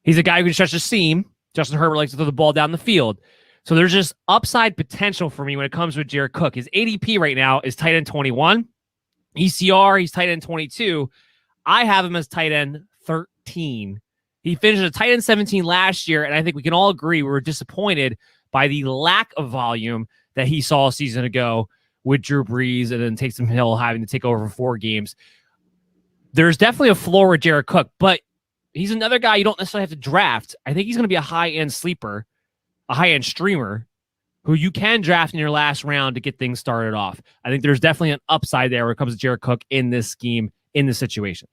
He's a guy who can stretch the seam. Justin Herbert likes to throw the ball down the field. So there's just upside potential for me when it comes with Jared Cook. His ADP right now is tight end 21. ECR, he's tight end 22. I have him as tight end 13. He finished at tight end 17 last year, and I think we can all agree we were disappointed by the lack of volume that he saw a season ago with Drew Brees and then Taysom Hill having to take over for 4 games. There's definitely a floor with Jared Cook, but he's another guy you don't necessarily have to draft. I think he's going to be a high-end sleeper, a high-end streamer who you can draft in your last round to get things started off. I think there's definitely an upside there when it comes to Jared Cook in this scheme, in this situation.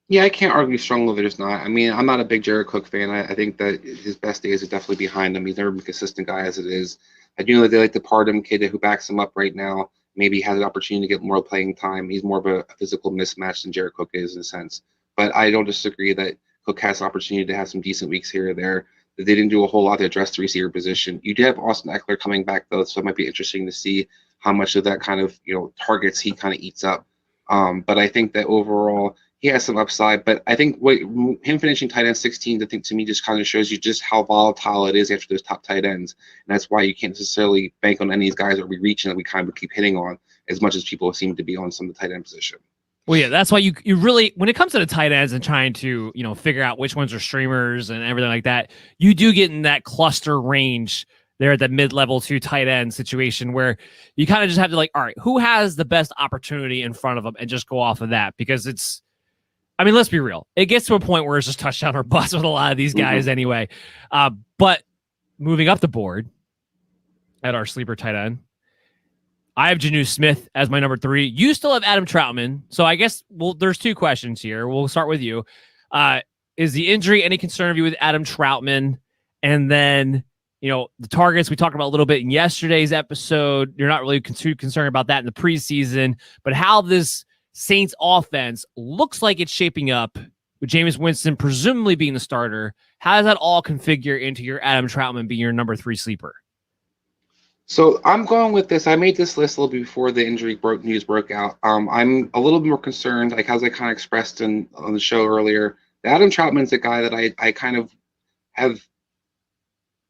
Yeah, I can't argue strongly there's not. I mean, I'm not a big Jared Cook fan. I think that his best days are definitely behind him. He's never been a consistent guy as it is. I do know that they like the Pardon kid who backs him up right now. Maybe has an opportunity to get more playing time. He's more of a physical mismatch than Jared Cook is in a sense. But I don't disagree that Cook has an opportunity to have some decent weeks here or there. That they didn't do a whole lot to address the receiver position. You do have Austin Eckler coming back though, so it might be interesting to see how much of that kind of targets he kind of eats up. But I think that overall he has some upside. But I think him finishing tight end 16, I think to me just kind of shows you just how volatile it is after those top tight ends, and that's why you can't necessarily bank on any of these guys that we reach and that we kind of keep hitting on as much as people seem to be on some of the tight end position. Well, yeah, that's why you really, when it comes to the tight ends and trying to, figure out which ones are streamers and everything like that, you do get in that cluster range there at the mid-level 2 tight end situation where you kind of just have to all right, who has the best opportunity in front of them and just go off of that, because let's be real. It gets to a point where it's just touchdown or bust with a lot of these guys anyway. But moving up the board at our sleeper tight end, I have Janu Smith as my number 3. You still have Adam Troutman. So I guess there's 2 questions here. We'll start with you. Is the injury any concern of you with Adam Troutman? And then, the targets we talked about a little bit in yesterday's episode. You're not really too concerned about that in the preseason, but how this Saints offense looks like it's shaping up with Jameis Winston presumably being the starter. How does that all configure into your Adam Troutman being your number 3 sleeper? So I'm going with this. I made this list a little bit before the injury news broke out. I'm a little bit more concerned, like as I kind of expressed on the show earlier. Adam Troutman's a guy that I kind of have.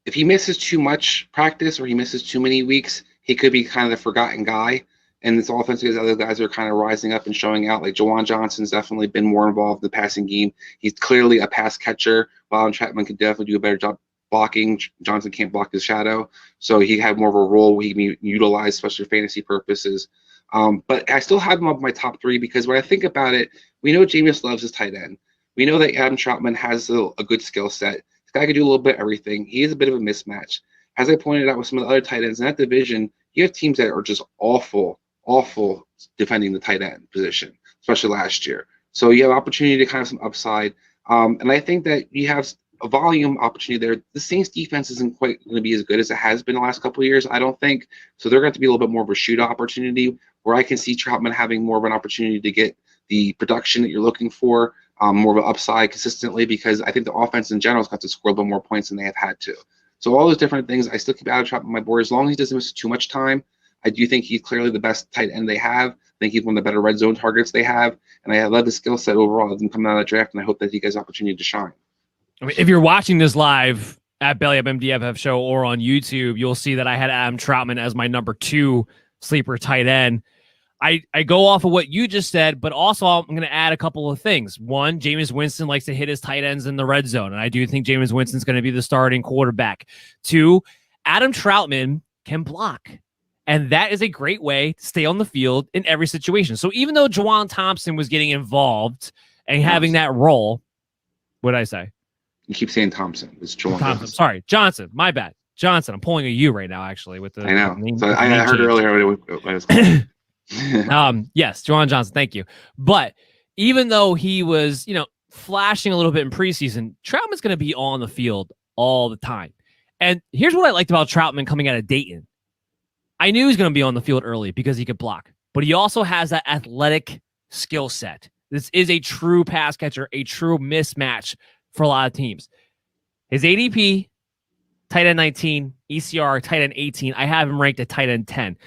If he misses too much practice or he misses too many weeks, he could be kind of the forgotten guy. And this offense, because other guys are kind of rising up and showing out. Like Juwan Johnson's definitely been more involved in the passing game. He's clearly a pass catcher, while Troutman could definitely do a better job blocking. Johnson can't block his shadow, so he had more of a role where he can be utilized, especially for fantasy purposes. But I still have him up my top 3 because when I think about it, we know Jameis loves his tight end. We know that Adam Troutman has a good skill set. This guy can do a little bit of everything. He is a bit of a mismatch. As I pointed out with some of the other tight ends in that division, you have teams that are just awful defending the tight end position, especially last year. So you have opportunity to kind of some upside. And I think that you have a volume opportunity there. The Saints defense isn't quite going to be as good as it has been the last couple of years, I don't think. So they're going to be a little bit more of a shootout opportunity where I can see Troutman having more of an opportunity to get the production that you're looking for, more of an upside consistently, because I think the offense in general is going to score a little bit more points than they have had to. So all those different things, I still keep Adam Troutman on my board. As long as he doesn't miss too much time, I do think he's clearly the best tight end they have. I think he's one of the better red zone targets they have. And I love the skill set overall of him coming out of the draft, and I hope that he gets opportunity to shine. I mean, if you're watching this live at Belly Up MDFF show or on YouTube, you'll see that I had Adam Troutman as my number 2 sleeper tight end. I go off of what you just said, but also I'm going to add a couple of things. One, Jameis Winston likes to hit his tight ends in the red zone, and I do think Jameis Winston's going to be the starting quarterback. 2, Adam Troutman can block, and that is a great way to stay on the field in every situation. So even though Juwan Thompson was getting involved and having that role, what did I say? You keep saying Thompson. It's Juwan Thompson. Sorry, Johnson. My bad. Johnson. I'm pulling a U right now, actually. With the I know. Name, so I heard earlier what it was called. Yes, Juwan Johnson. Thank you. But even though he was, flashing a little bit in preseason, Troutman's going to be on the field all the time. And here's what I liked about Troutman coming out of Dayton. I knew he was going to be on the field early because he could block, but he also has that athletic skill set. This is a true pass catcher, a true mismatch for a lot of teams. His ADP, tight end 19, ECR, tight end 18. I have him ranked at tight end 10.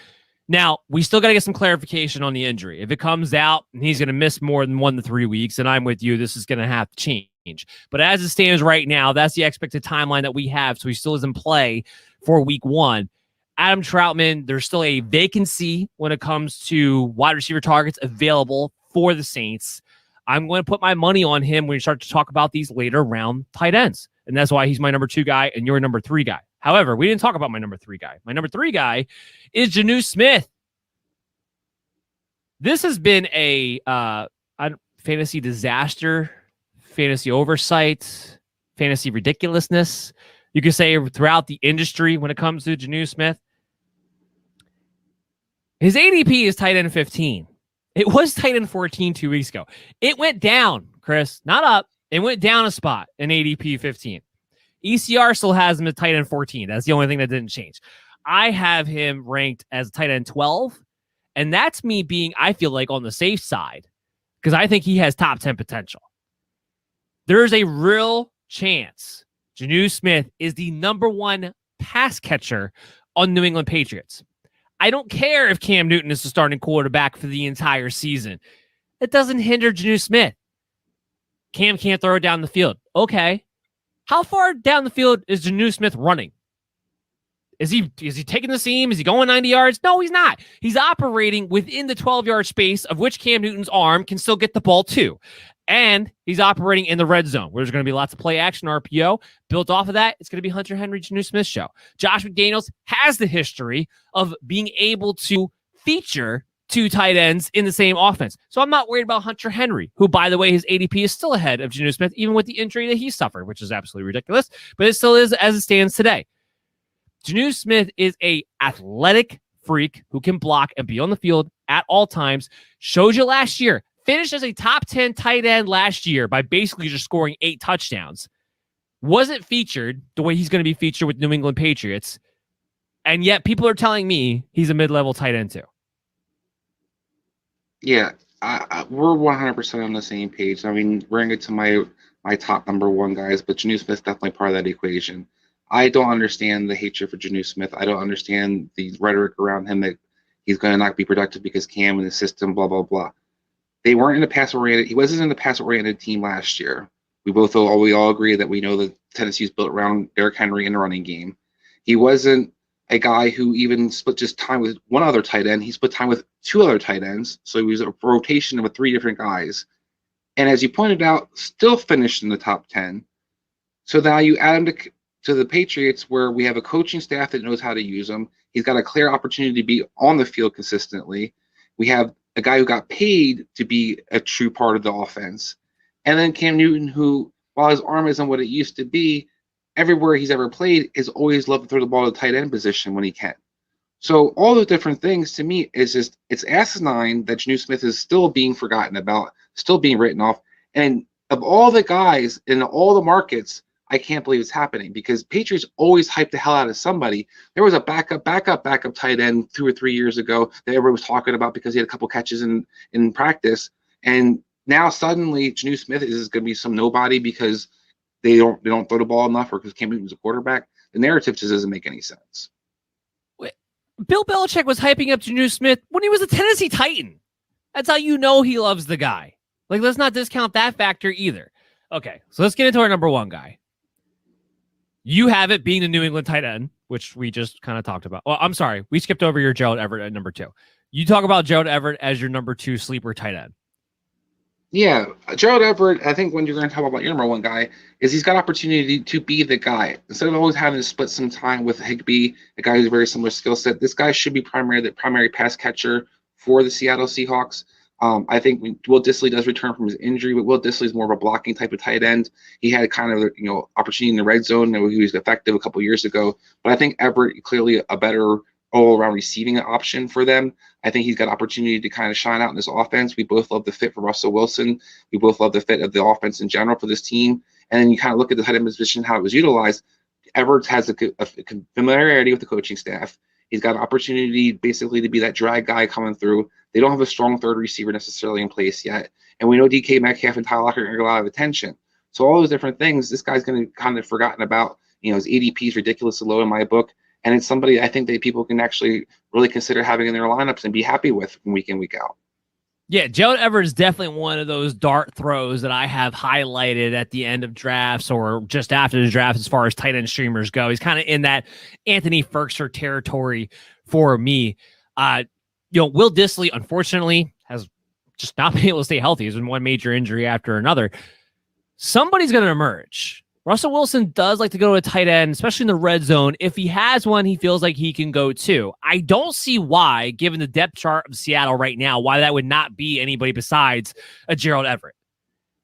Now, we still got to get some clarification on the injury. If it comes out and he's going to miss more than 1 to 3 weeks, and I'm with you, this is going to have to change. But as it stands right now, that's the expected timeline that we have. So he still is in play for week 1. Adam Troutman, there's still a vacancy when it comes to wide receiver targets available for the Saints. I'm going to put my money on him when we start to talk about these later round tight ends. And that's why he's my number 2 guy and your number 3 guy. However, we didn't talk about my number 3 guy. My number 3 guy is Janu Smith. This has been a fantasy disaster, fantasy oversight, fantasy ridiculousness. You could say throughout the industry when it comes to Janu Smith. His ADP is tight end 15. It was tight end 14 2 weeks ago. It went down, Chris, not up. It went down a spot in ADP 15. ECR still has him at tight end 14. That's the only thing that didn't change. I have him ranked as tight end 12, and that's me being, I feel like, on the safe side because I think he has top 10 potential. There's a real chance Janu Smith is the number 1 pass catcher on New England Patriots. I don't care if Cam Newton is the starting quarterback for the entire season. It doesn't hinder Janu Smith. Cam can't throw it down the field. Okay. How far down the field is Janu Smith running? Is he taking the seam? Is he going 90 yards? No, he's not. He's operating within the 12-yard space of which Cam Newton's arm can still get the ball to. And he's operating in the red zone, where there's going to be lots of play action, RPO. Built off of that, it's going to be Hunter Henry, Janu Smith show. Josh McDaniels has the history of being able to feature 2 tight ends in the same offense. So I'm not worried about Hunter Henry, who, by the way, his ADP is still ahead of Janu Smith, even with the injury that he suffered, which is absolutely ridiculous, but it still is as it stands today. Janu Smith is a athletic freak who can block and be on the field at all times. Showed you last year. Finished as a top 10 tight end last year by basically just scoring 8 touchdowns. Wasn't featured the way he's going to be featured with New England Patriots. And yet people are telling me he's a mid-level tight end too. Yeah, we're 100% on the same page. I mean, we're going to get to my top number one guys, but Jonnu Smith's definitely part of that equation. I don't understand the hatred for Jonnu Smith. I don't understand the rhetoric around him that he's going to not be productive because Cam in the system, blah, blah, blah. They weren't in a pass-oriented – he wasn't in the pass-oriented team last year. We all agree that we know that Tennessee's built around Derrick Henry in the running game. He wasn't a guy who even split just time with one other tight end. He split time with 2 other tight ends. So he was a rotation of 3 different guys. And as you pointed out, still finished in the top 10. So now you add him to the Patriots, where we have a coaching staff that knows how to use him. He's got a clear opportunity to be on the field consistently. We have a guy who got paid to be a true part of the offense. And then Cam Newton, who, while his arm isn't what it used to be, everywhere he's ever played is always loved to throw the ball to the tight end position when he can. So all those different things to me is just, it's asinine that Jonnu Smith is still being forgotten about, still being written off. And of all the guys in all the markets, I can't believe it's happening, because Patriots always hype the hell out of somebody. There was a backup tight end 2 or 3 years ago that everybody was talking about because he had a couple catches in practice. And now suddenly Jonnu Smith is going to be some nobody because they don't throw the ball enough, or because Cam Newton's a quarterback. The narrative just doesn't make any sense. Bill Belichick was hyping up Jonnu Smith when he was a Tennessee Titan. That's how you know he loves the guy. Like, let's not discount that factor either. Okay, so let's get into our number one guy. You have it being the New England tight end, which we just kind of talked about. Well, I'm sorry. We skipped over your Gerald Everett at number 2. You talk about Gerald Everett as your number 2 sleeper tight end. Yeah, Gerald Everett, I think when you're going to talk about your number one guy, is he's got opportunity to be the guy. Instead of always having to split some time with Higbee, a guy who's a very similar skill set, this guy should be the primary pass catcher for the Seattle Seahawks. I think Will Dissly does return from his injury, but Will Dissly is more of a blocking type of tight end. He had kind of opportunity in the red zone, and he was effective a couple years ago. But I think Everett clearly a better all-around receiving option for them. I think he's got opportunity to kind of shine out in this offense. We both love the fit for Russell Wilson. We both love the fit of the offense in general for this team. And then you kind of look at the tight end position, how it was utilized. Everett has a familiarity with the coaching staff. He's got an opportunity basically to be that drag guy coming through. They don't have a strong third receiver necessarily in place yet. And we know DK Metcalf and Tyler Lockett are going to get a lot of attention. So all those different things, this guy's going to kind of forgotten about. His ADP is ridiculously low in my book. And it's somebody I think that people can actually really consider having in their lineups and be happy with week in, week out. Yeah, Gerald Everett is definitely one of those dart throws that I have highlighted at the end of drafts or just after the draft as far as tight end streamers go. He's kind of in that Anthony Ferkser territory for me. Will Dissly, unfortunately, has just not been able to stay healthy. He's been one major injury after another. Somebody's going to emerge. Russell Wilson does like to go to a tight end, especially in the red zone. If he has one, he feels like he can go too. I don't see why, given the depth chart of Seattle right now, why that would not be anybody besides a Gerald Everett.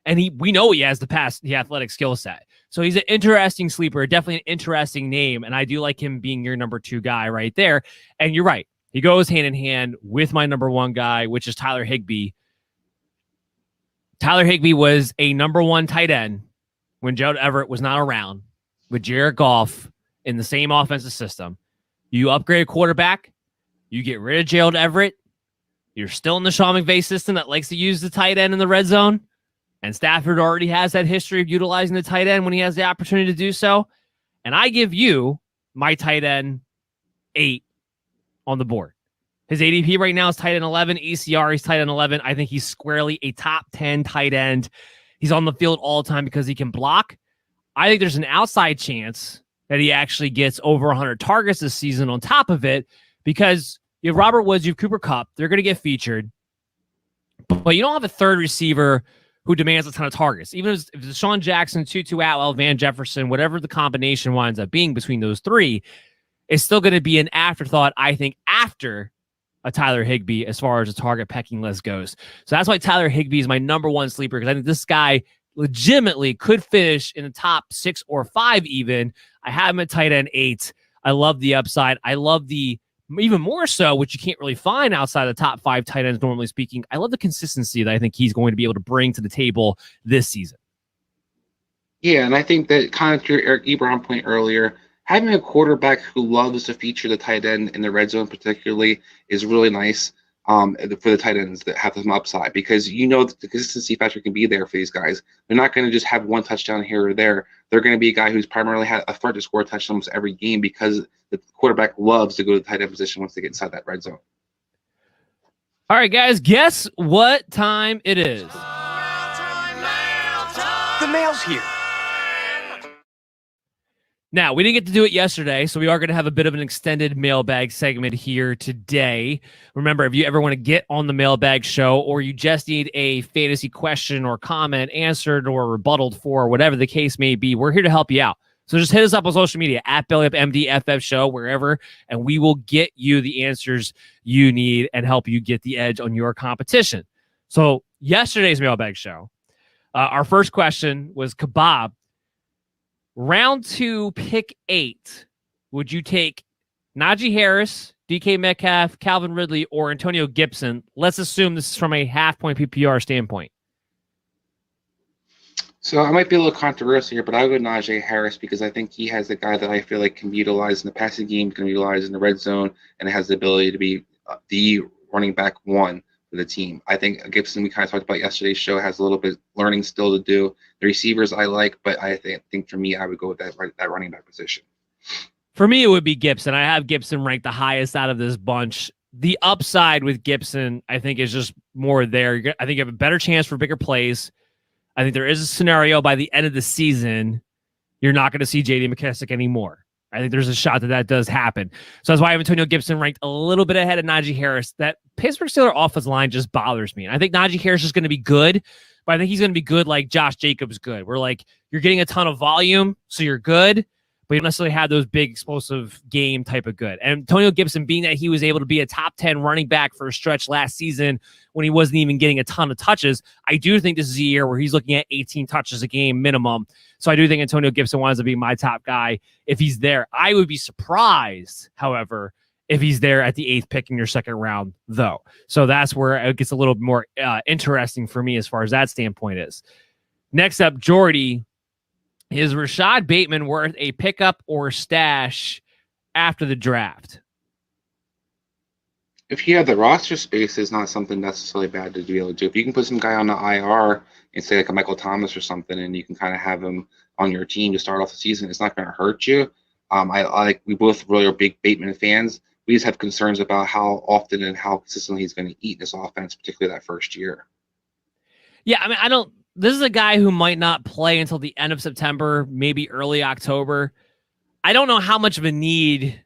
And we know he has the athletic skill set. So he's an interesting sleeper, definitely an interesting name. And I do like him being your number 2 guy right there. And you're right. He goes hand in hand with my number 1 guy, which is Tyler Higbee. Tyler Higbee was a number 1 tight end when Gerald Everett was not around, with Jared Goff in the same offensive system. You upgrade a quarterback, you get rid of Gerald Everett, you're still in the Sean McVay system that likes to use the tight end in the red zone, and Stafford already has that history of utilizing the tight end when he has the opportunity to do so, and I give you my tight end 8 on the board. His ADP right now is tight end 11, ECR, he's tight end 11. I think he's squarely a top 10 tight end. He's on the field all the time because he can block. I think there's an outside chance that he actually gets over 100 targets this season on top of it, because you have Robert Woods, you have Cooper Kupp. They're going to get featured. But you don't have a third receiver who demands a ton of targets. Even if it's Deshaun Jackson, Tutu Atwell, Van Jefferson, whatever the combination winds up being between those 3, it's still going to be an afterthought, I think, after a Tyler Higbee as far as the target pecking list goes. So that's why Tyler Higbee is my number 1 sleeper, because I think this guy legitimately could finish in the top 6 or 5 even. I have him at tight end 8. I love the upside. I love the even more so, which you can't really find outside the top 5 tight ends, normally speaking, I love the consistency that I think he's going to be able to bring to the table this season. Yeah, and I think that kind of to your Eric Ebron point earlier, having a quarterback who loves to feature the tight end in the red zone particularly is really nice for the tight ends that have some upside, because that the consistency factor can be there for these guys. They're not going to just have one touchdown here or there. They're going to be a guy who's primarily had a threat to score a touchdown almost every game because the quarterback loves to go to the tight end position once they get inside that red zone. All right, guys, guess what time it is? The mail's here. Now, we didn't get to do it yesterday, so we are going to have a bit of an extended mailbag segment here today. Remember, if you ever want to get on the mailbag show, or you just need a fantasy question or comment answered or rebutted for, whatever the case may be, we're here to help you out. So just hit us up on social media, at BellyUpMDFF Show, wherever, and we will get you the answers you need and help you get the edge on your competition. So yesterday's mailbag show, our first question was Kebab. Round 2, pick 8. Would you take Najee Harris, DK Metcalf, Calvin Ridley, or Antonio Gibson? Let's assume this is from a half-point PPR standpoint. So I might be a little controversial here, but I'll go Najee Harris because I think he has the guy that I feel like can be utilized in the passing game, can be utilized in the red zone, and has the ability to be the running back 1 for the team. I think Gibson, we kind of talked about yesterday's show, has a little bit learning still to do. The receivers I like, but I think for me, I would go with that running back position. For me, it would be Gibson. I have Gibson ranked the highest out of this bunch. The upside with Gibson, I think, is just more there. I think you have a better chance for bigger plays. I think there is a scenario by the end of the season, you're not going to see J.D. McKissic anymore. I think there's a shot that does happen. So that's why I have Antonio Gibson ranked a little bit ahead of Najee Harris. That Pittsburgh Steelers offensive line just bothers me. And I think Najee Harris is going to be good, but I think he's going to be good like Josh Jacobs good. Where like you're getting a ton of volume, so you're good, but you don't necessarily have those big explosive game type of good. And Antonio Gibson, being that he was able to be a top 10 running back for a stretch last season when he wasn't even getting a ton of touches, I do think this is a year where he's looking at 18 touches a game minimum. So I do think Antonio Gibson winds up being my top guy if he's there. I would be surprised, however, if he's there at the 8th pick in your second round, though. So that's where it gets a little more interesting for me as far as that standpoint is. Next up, Jordy. Is Rashad Bateman worth a pickup or stash after the draft? If you have the roster space, it's not something necessarily bad to be able to do. If you can put some guy on the IR and say like a Michael Thomas or something, and you can kind of have him on your team to start off the season, it's not going to hurt you. We both really are big Bateman fans. We just have concerns about how often and how consistently he's going to eat this offense, particularly that first year. Yeah, I mean, this is a guy who might not play until the end of September, maybe early October. I don't know how much of a need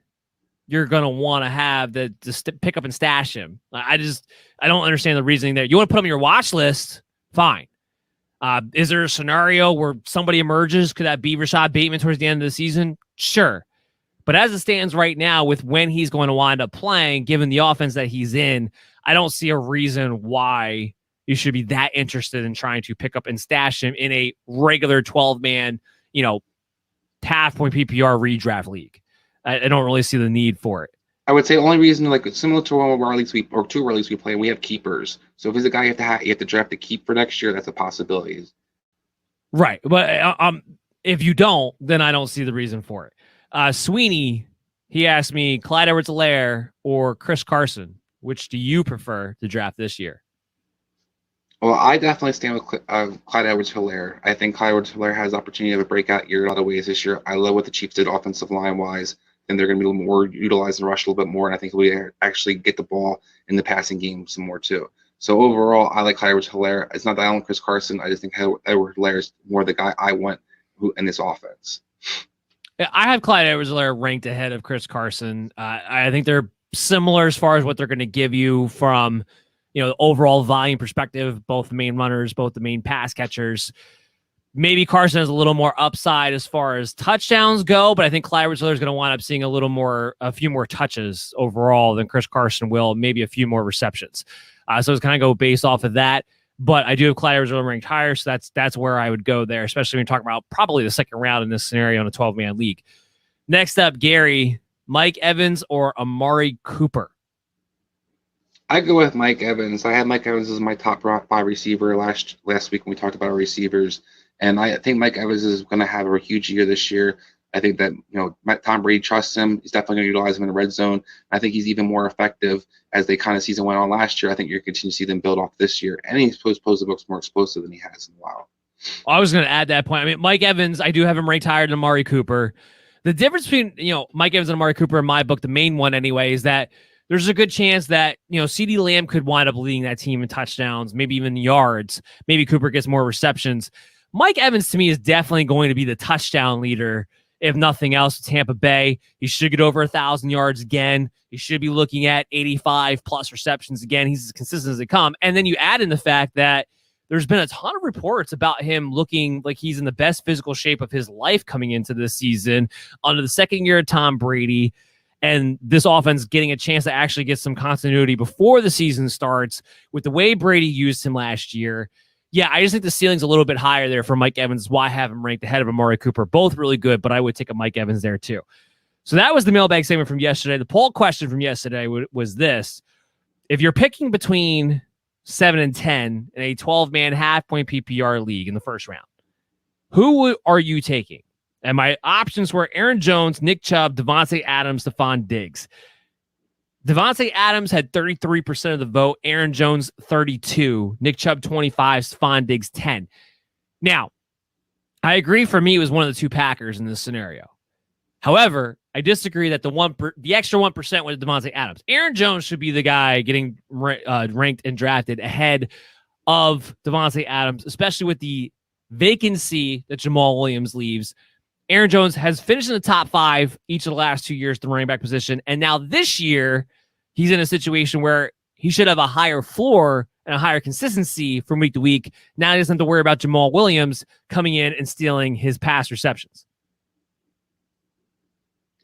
you're going to want to have to pick up and stash him. I don't understand the reasoning there. You want to put him on your watch list? Fine. Is there a scenario where somebody emerges? Could that be Rashad Bateman towards the end of the season? Sure. But as it stands right now with when he's going to wind up playing, given the offense that he's in, I don't see a reason why you should be that interested in trying to pick up and stash him in a regular 12-man, half-point PPR redraft league. I don't really see the need for it. I would say the only reason, like similar to one of our leagues two of our leagues we play, we have keepers. So if he's a guy you have to draft to keep for next year, that's a possibility. Right, but if you don't, then I don't see the reason for it. Sweeney, he asked me, Clyde Edwards-Helaire or Chris Carson, which do you prefer to draft this year? Well, I definitely stand with Clyde Edwards-Helaire. I think Clyde Edwards-Helaire has the opportunity of a breakout year in a lot of ways this year. I love what the Chiefs did offensive line-wise, and they're going to be a little more utilized and rush a little bit more, and I think he'll actually get the ball in the passing game some more too. So overall, I like Clyde Edwards-Helaire. It's not that I want Chris Carson. I just think Edwards-Helaire is more the guy I want in this offense. Yeah, I have Clyde Edwards-Helaire ranked ahead of Chris Carson. I think they're similar as far as what they're going to give you from the overall volume perspective, both the main runners, both the main pass catchers. Maybe Carson has a little more upside as far as touchdowns go, but I think Clyde Edwards-Helaire is going to wind up seeing a few more touches overall than Chris Carson will, maybe a few more receptions. So it's kind of go based off of that. But I do have Clyde Edwards-Helaire ranked higher, so that's where I would go there, especially when you talk about probably the second round in this scenario in a 12-man league. Next up, Gary. Mike Evans or Amari Cooper? I go with Mike Evans. I had Mike Evans as my top 5 receiver last week when we talked about our receivers, and I think Mike Evans is going to have a huge year this year. I think that Tom Brady trusts him. He's definitely going to utilize him in the red zone. I think he's even more effective as they kind of season went on last year. I think you're going to continue to see them build off this year, and he's supposed to look more explosive than he has in a while. I was going to add that point. I mean, Mike Evans, I do have him ranked higher than Amari Cooper. The difference between Mike Evans and Amari Cooper in my book, the main one anyway, is that there's a good chance that CeeDee Lamb could wind up leading that team in touchdowns, maybe even yards. Maybe Cooper gets more receptions. Mike Evans, to me, is definitely going to be the touchdown leader. If nothing else, Tampa Bay, he should get over 1,000 yards again. He should be looking at 85 plus receptions again. He's as consistent as they come. And then you add in the fact that there's been a ton of reports about him looking like he's in the best physical shape of his life coming into this season under the second year of Tom Brady. And this offense getting a chance to actually get some continuity before the season starts with the way Brady used him last year. Yeah, I just think the ceiling's a little bit higher there for Mike Evans. Why have him ranked ahead of Amari Cooper? Both really good, but I would take a Mike Evans there too. So that was the mailbag segment from yesterday. The poll question from yesterday was this. If you're picking between 7 and 10 in a 12-man half-point PPR league in the first round, who are you taking? And my options were Aaron Jones, Nick Chubb, Devontae Adams, Stephon Diggs. Devontae Adams had 33% of the vote. Aaron Jones, 32%. Nick Chubb, 25%. Stephon Diggs, 10%. Now, I agree for me it was one of the two Packers in this scenario. However, I disagree that the extra 1% went to Devontae Adams. Aaron Jones should be the guy getting ranked and drafted ahead of Devontae Adams, especially with the vacancy that Jamal Williams leaves. Aaron Jones has finished in the top 5 each of the last 2 years at the running back position. And now this year, he's in a situation where he should have a higher floor and a higher consistency from week to week. Now he doesn't have to worry about Jamal Williams coming in and stealing his pass receptions.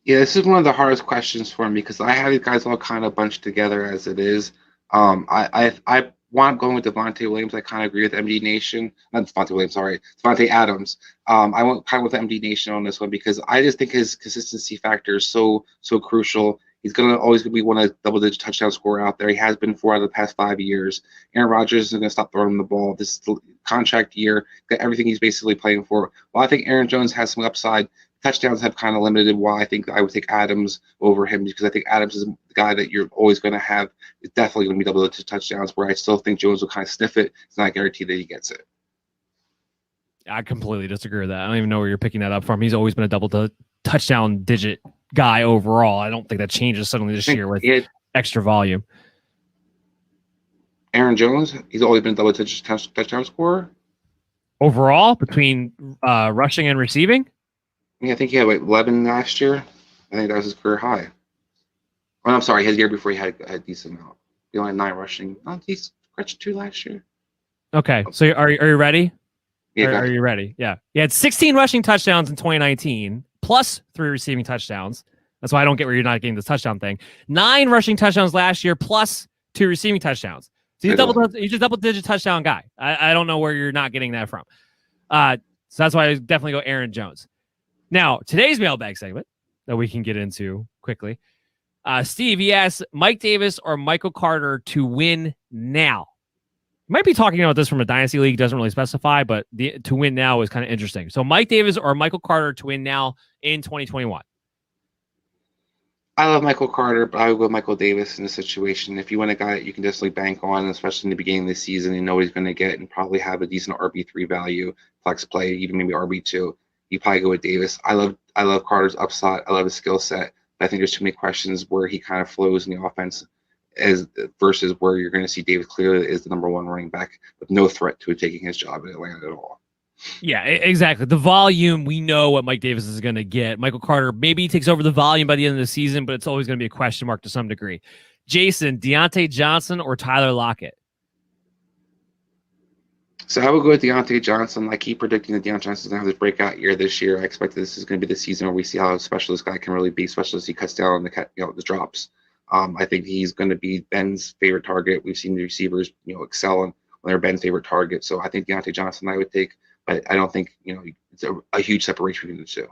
Yeah, this is one of the hardest questions for me because I have these guys all kind of bunched together as it is. I want going with Devontae Williams. I kind of agree with MD Nation. Not Devontae Williams, sorry. Devontae Adams. I went kind of with MD Nation on this one because I just think his consistency factor is so crucial. He's going to always be one of the double-digit touchdown scorer out there. He has been 4 out of the past 5 years. Aaron Rodgers isn't going to stop throwing the ball. This is the contract year. Got everything he's basically playing for. Well, I think Aaron Jones has some upside. Touchdowns have kind of limited why I think I would take Adams over him because I think Adams is the guy that you're always going to have. It's definitely going to be double-digit touchdowns where I still think Jones will kind of sniff it. It's not guaranteed that he gets it. I completely disagree with that. I don't even know where you're picking that up from. He's always been a double touchdown digit guy overall. I don't think that changes suddenly this year with extra volume. Aaron Jones, he's always been a double-digit touchdown scorer. Overall, between rushing and receiving? I think he had 11 last year. I think that was his career high. Oh, I'm sorry, his year before he had a decent amount. He only had 9 rushing. He's scratched 2 last year. Okay, so are you ready? Yeah, are you ready? Yeah. He had 16 rushing touchdowns in 2019, plus 3 receiving touchdowns. That's why I don't get where you're not getting this touchdown thing. 9 rushing touchdowns last year, plus 2 receiving touchdowns. So he's a double-digit touchdown guy. I don't know where you're not getting that from. So that's why I definitely go Aaron Jones. Now, today's mailbag segment that we can get into quickly. Steve, he asks Mike Davis or Michael Carter to win now. You might be talking about this from a dynasty league, doesn't really specify, but to win now is kind of interesting. So Mike Davis or Michael Carter to win now in 2021. I love Michael Carter, but I would go Michael Davis in this situation. If you want a guy that you can definitely bank on, especially in the beginning of the season, you know what he's going to get and probably have a decent RB3 value, flex play, even maybe RB2. You probably go with Davis. I love Carter's upside. I love his skill set. But I think there's too many questions where he kind of flows in the offense as versus where you're going to see Davis clearly is the number 1 running back with no threat to taking his job in Atlanta at all. Yeah, exactly. The volume, we know what Mike Davis is going to get. Michael Carter, maybe he takes over the volume by the end of the season, but it's always going to be a question mark to some degree. Jason, Deontay Johnson or Tyler Lockett? So I would go with Deontay Johnson. I keep predicting that Deontay Johnson's going to have this breakout year this year. I expect that this is going to be the season where we see how special this guy can really be, especially as he cuts down on the drops. I think he's going to be Ben's favorite target. We've seen the receivers, excel when they're Ben's favorite target. So I think Deontay Johnson I would take, but I don't think, it's a huge separation between the two.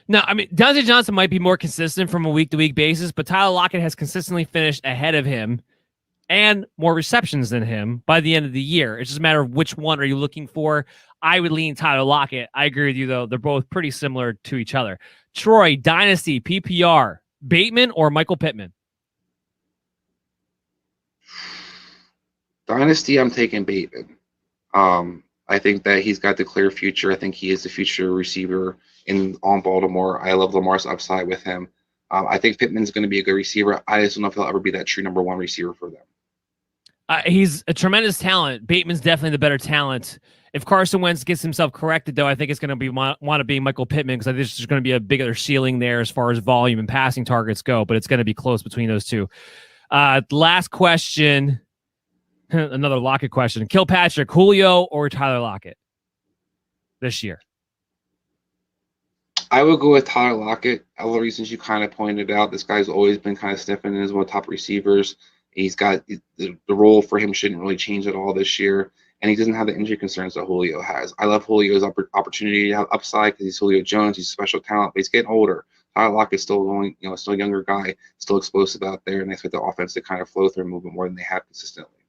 No, I mean, Dante Johnson might be more consistent from a week-to-week basis, but Tyler Lockett has consistently finished ahead of him and more receptions than him by the end of the year. It's just a matter of which one are you looking for. I would lean Tyler Lockett. I agree with you, though. They're both pretty similar to each other. Troy, Dynasty, PPR, Bateman or Michael Pittman? Dynasty, I'm taking Bateman. I think that he's got the clear future. I think he is the future receiver on Baltimore. I love Lamar's upside with him. I think Pittman's going to be a good receiver. I just don't know if he'll ever be that true number one receiver for them. He's a tremendous talent. Bateman's definitely the better talent. If Carson Wentz gets himself corrected, though, I think it's going to be want to be Michael Pittman because I think there's going to be a bigger ceiling there as far as volume and passing targets go, but it's going to be close between those two. Last question, another Lockett question. Kilpatrick, Julio or Tyler Lockett this year? I would go with Tyler Lockett. All the reasons you kind of pointed out. This guy's always been kind of sniffing as one of the top receivers. He's got the role for him shouldn't really change at all this year, and he doesn't have the injury concerns that Julio has. I love Julio's opportunity to have upside because he's Julio Jones. He's a special talent, but he's getting older. Tyler Lockett's still going, still a younger guy, still explosive out there, and they expect the offense to kind of flow through and move it more than they have consistently.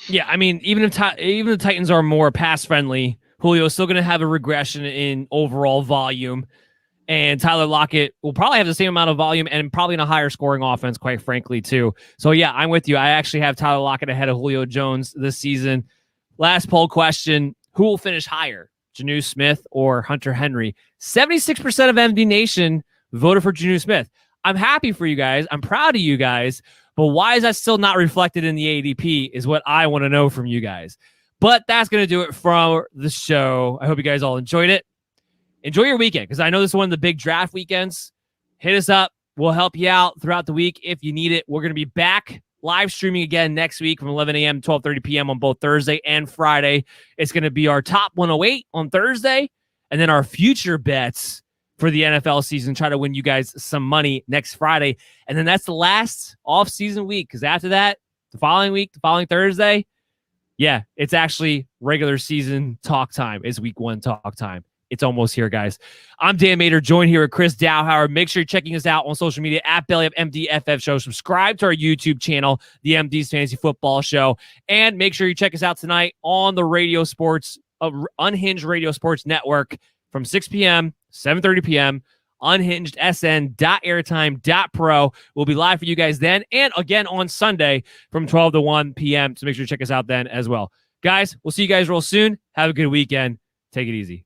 Yeah, I mean, even if the Titans are more pass friendly, Julio's still going to have a regression in overall volume. And Tyler Lockett will probably have the same amount of volume and probably in a higher scoring offense, quite frankly, too. So, yeah, I'm with you. I actually have Tyler Lockett ahead of Julio Jones this season. Last poll question, who will finish higher, Jonnu Smith or Hunter Henry? 76% of MD Nation voted for Jonnu Smith. I'm happy for you guys. I'm proud of you guys. But why is that still not reflected in the ADP is what I want to know from you guys. But that's going to do it for the show. I hope you guys all enjoyed it. Enjoy your weekend because I know this is one of the big draft weekends. Hit us up. We'll help you out throughout the week if you need it. We're going to be back live streaming again next week from 11 a.m. to 12:30 p.m. on both Thursday and Friday. It's going to be our top 108 on Thursday and then our future bets for the NFL season. Try to win you guys some money next Friday. And then that's the last off-season week because after that, the following week, the following Thursday, yeah, it's actually regular season talk time. It's week one talk time. It's almost here, guys. I'm Dan Mader, joined here with Chris Dowhower. Make sure you're checking us out on social media at BellyUpMDFF Show. Subscribe to our YouTube channel, the MD's Fantasy Football Show. And make sure you check us out tonight on the Radio Sports, Unhinged Radio Sports Network from 6 p.m., 7:30 p.m., unhingedsn.airtime.pro. We'll be live for you guys then and again on Sunday from 12 to 1 p.m. So make sure you check us out then as well. Guys, we'll see you guys real soon. Have a good weekend. Take it easy.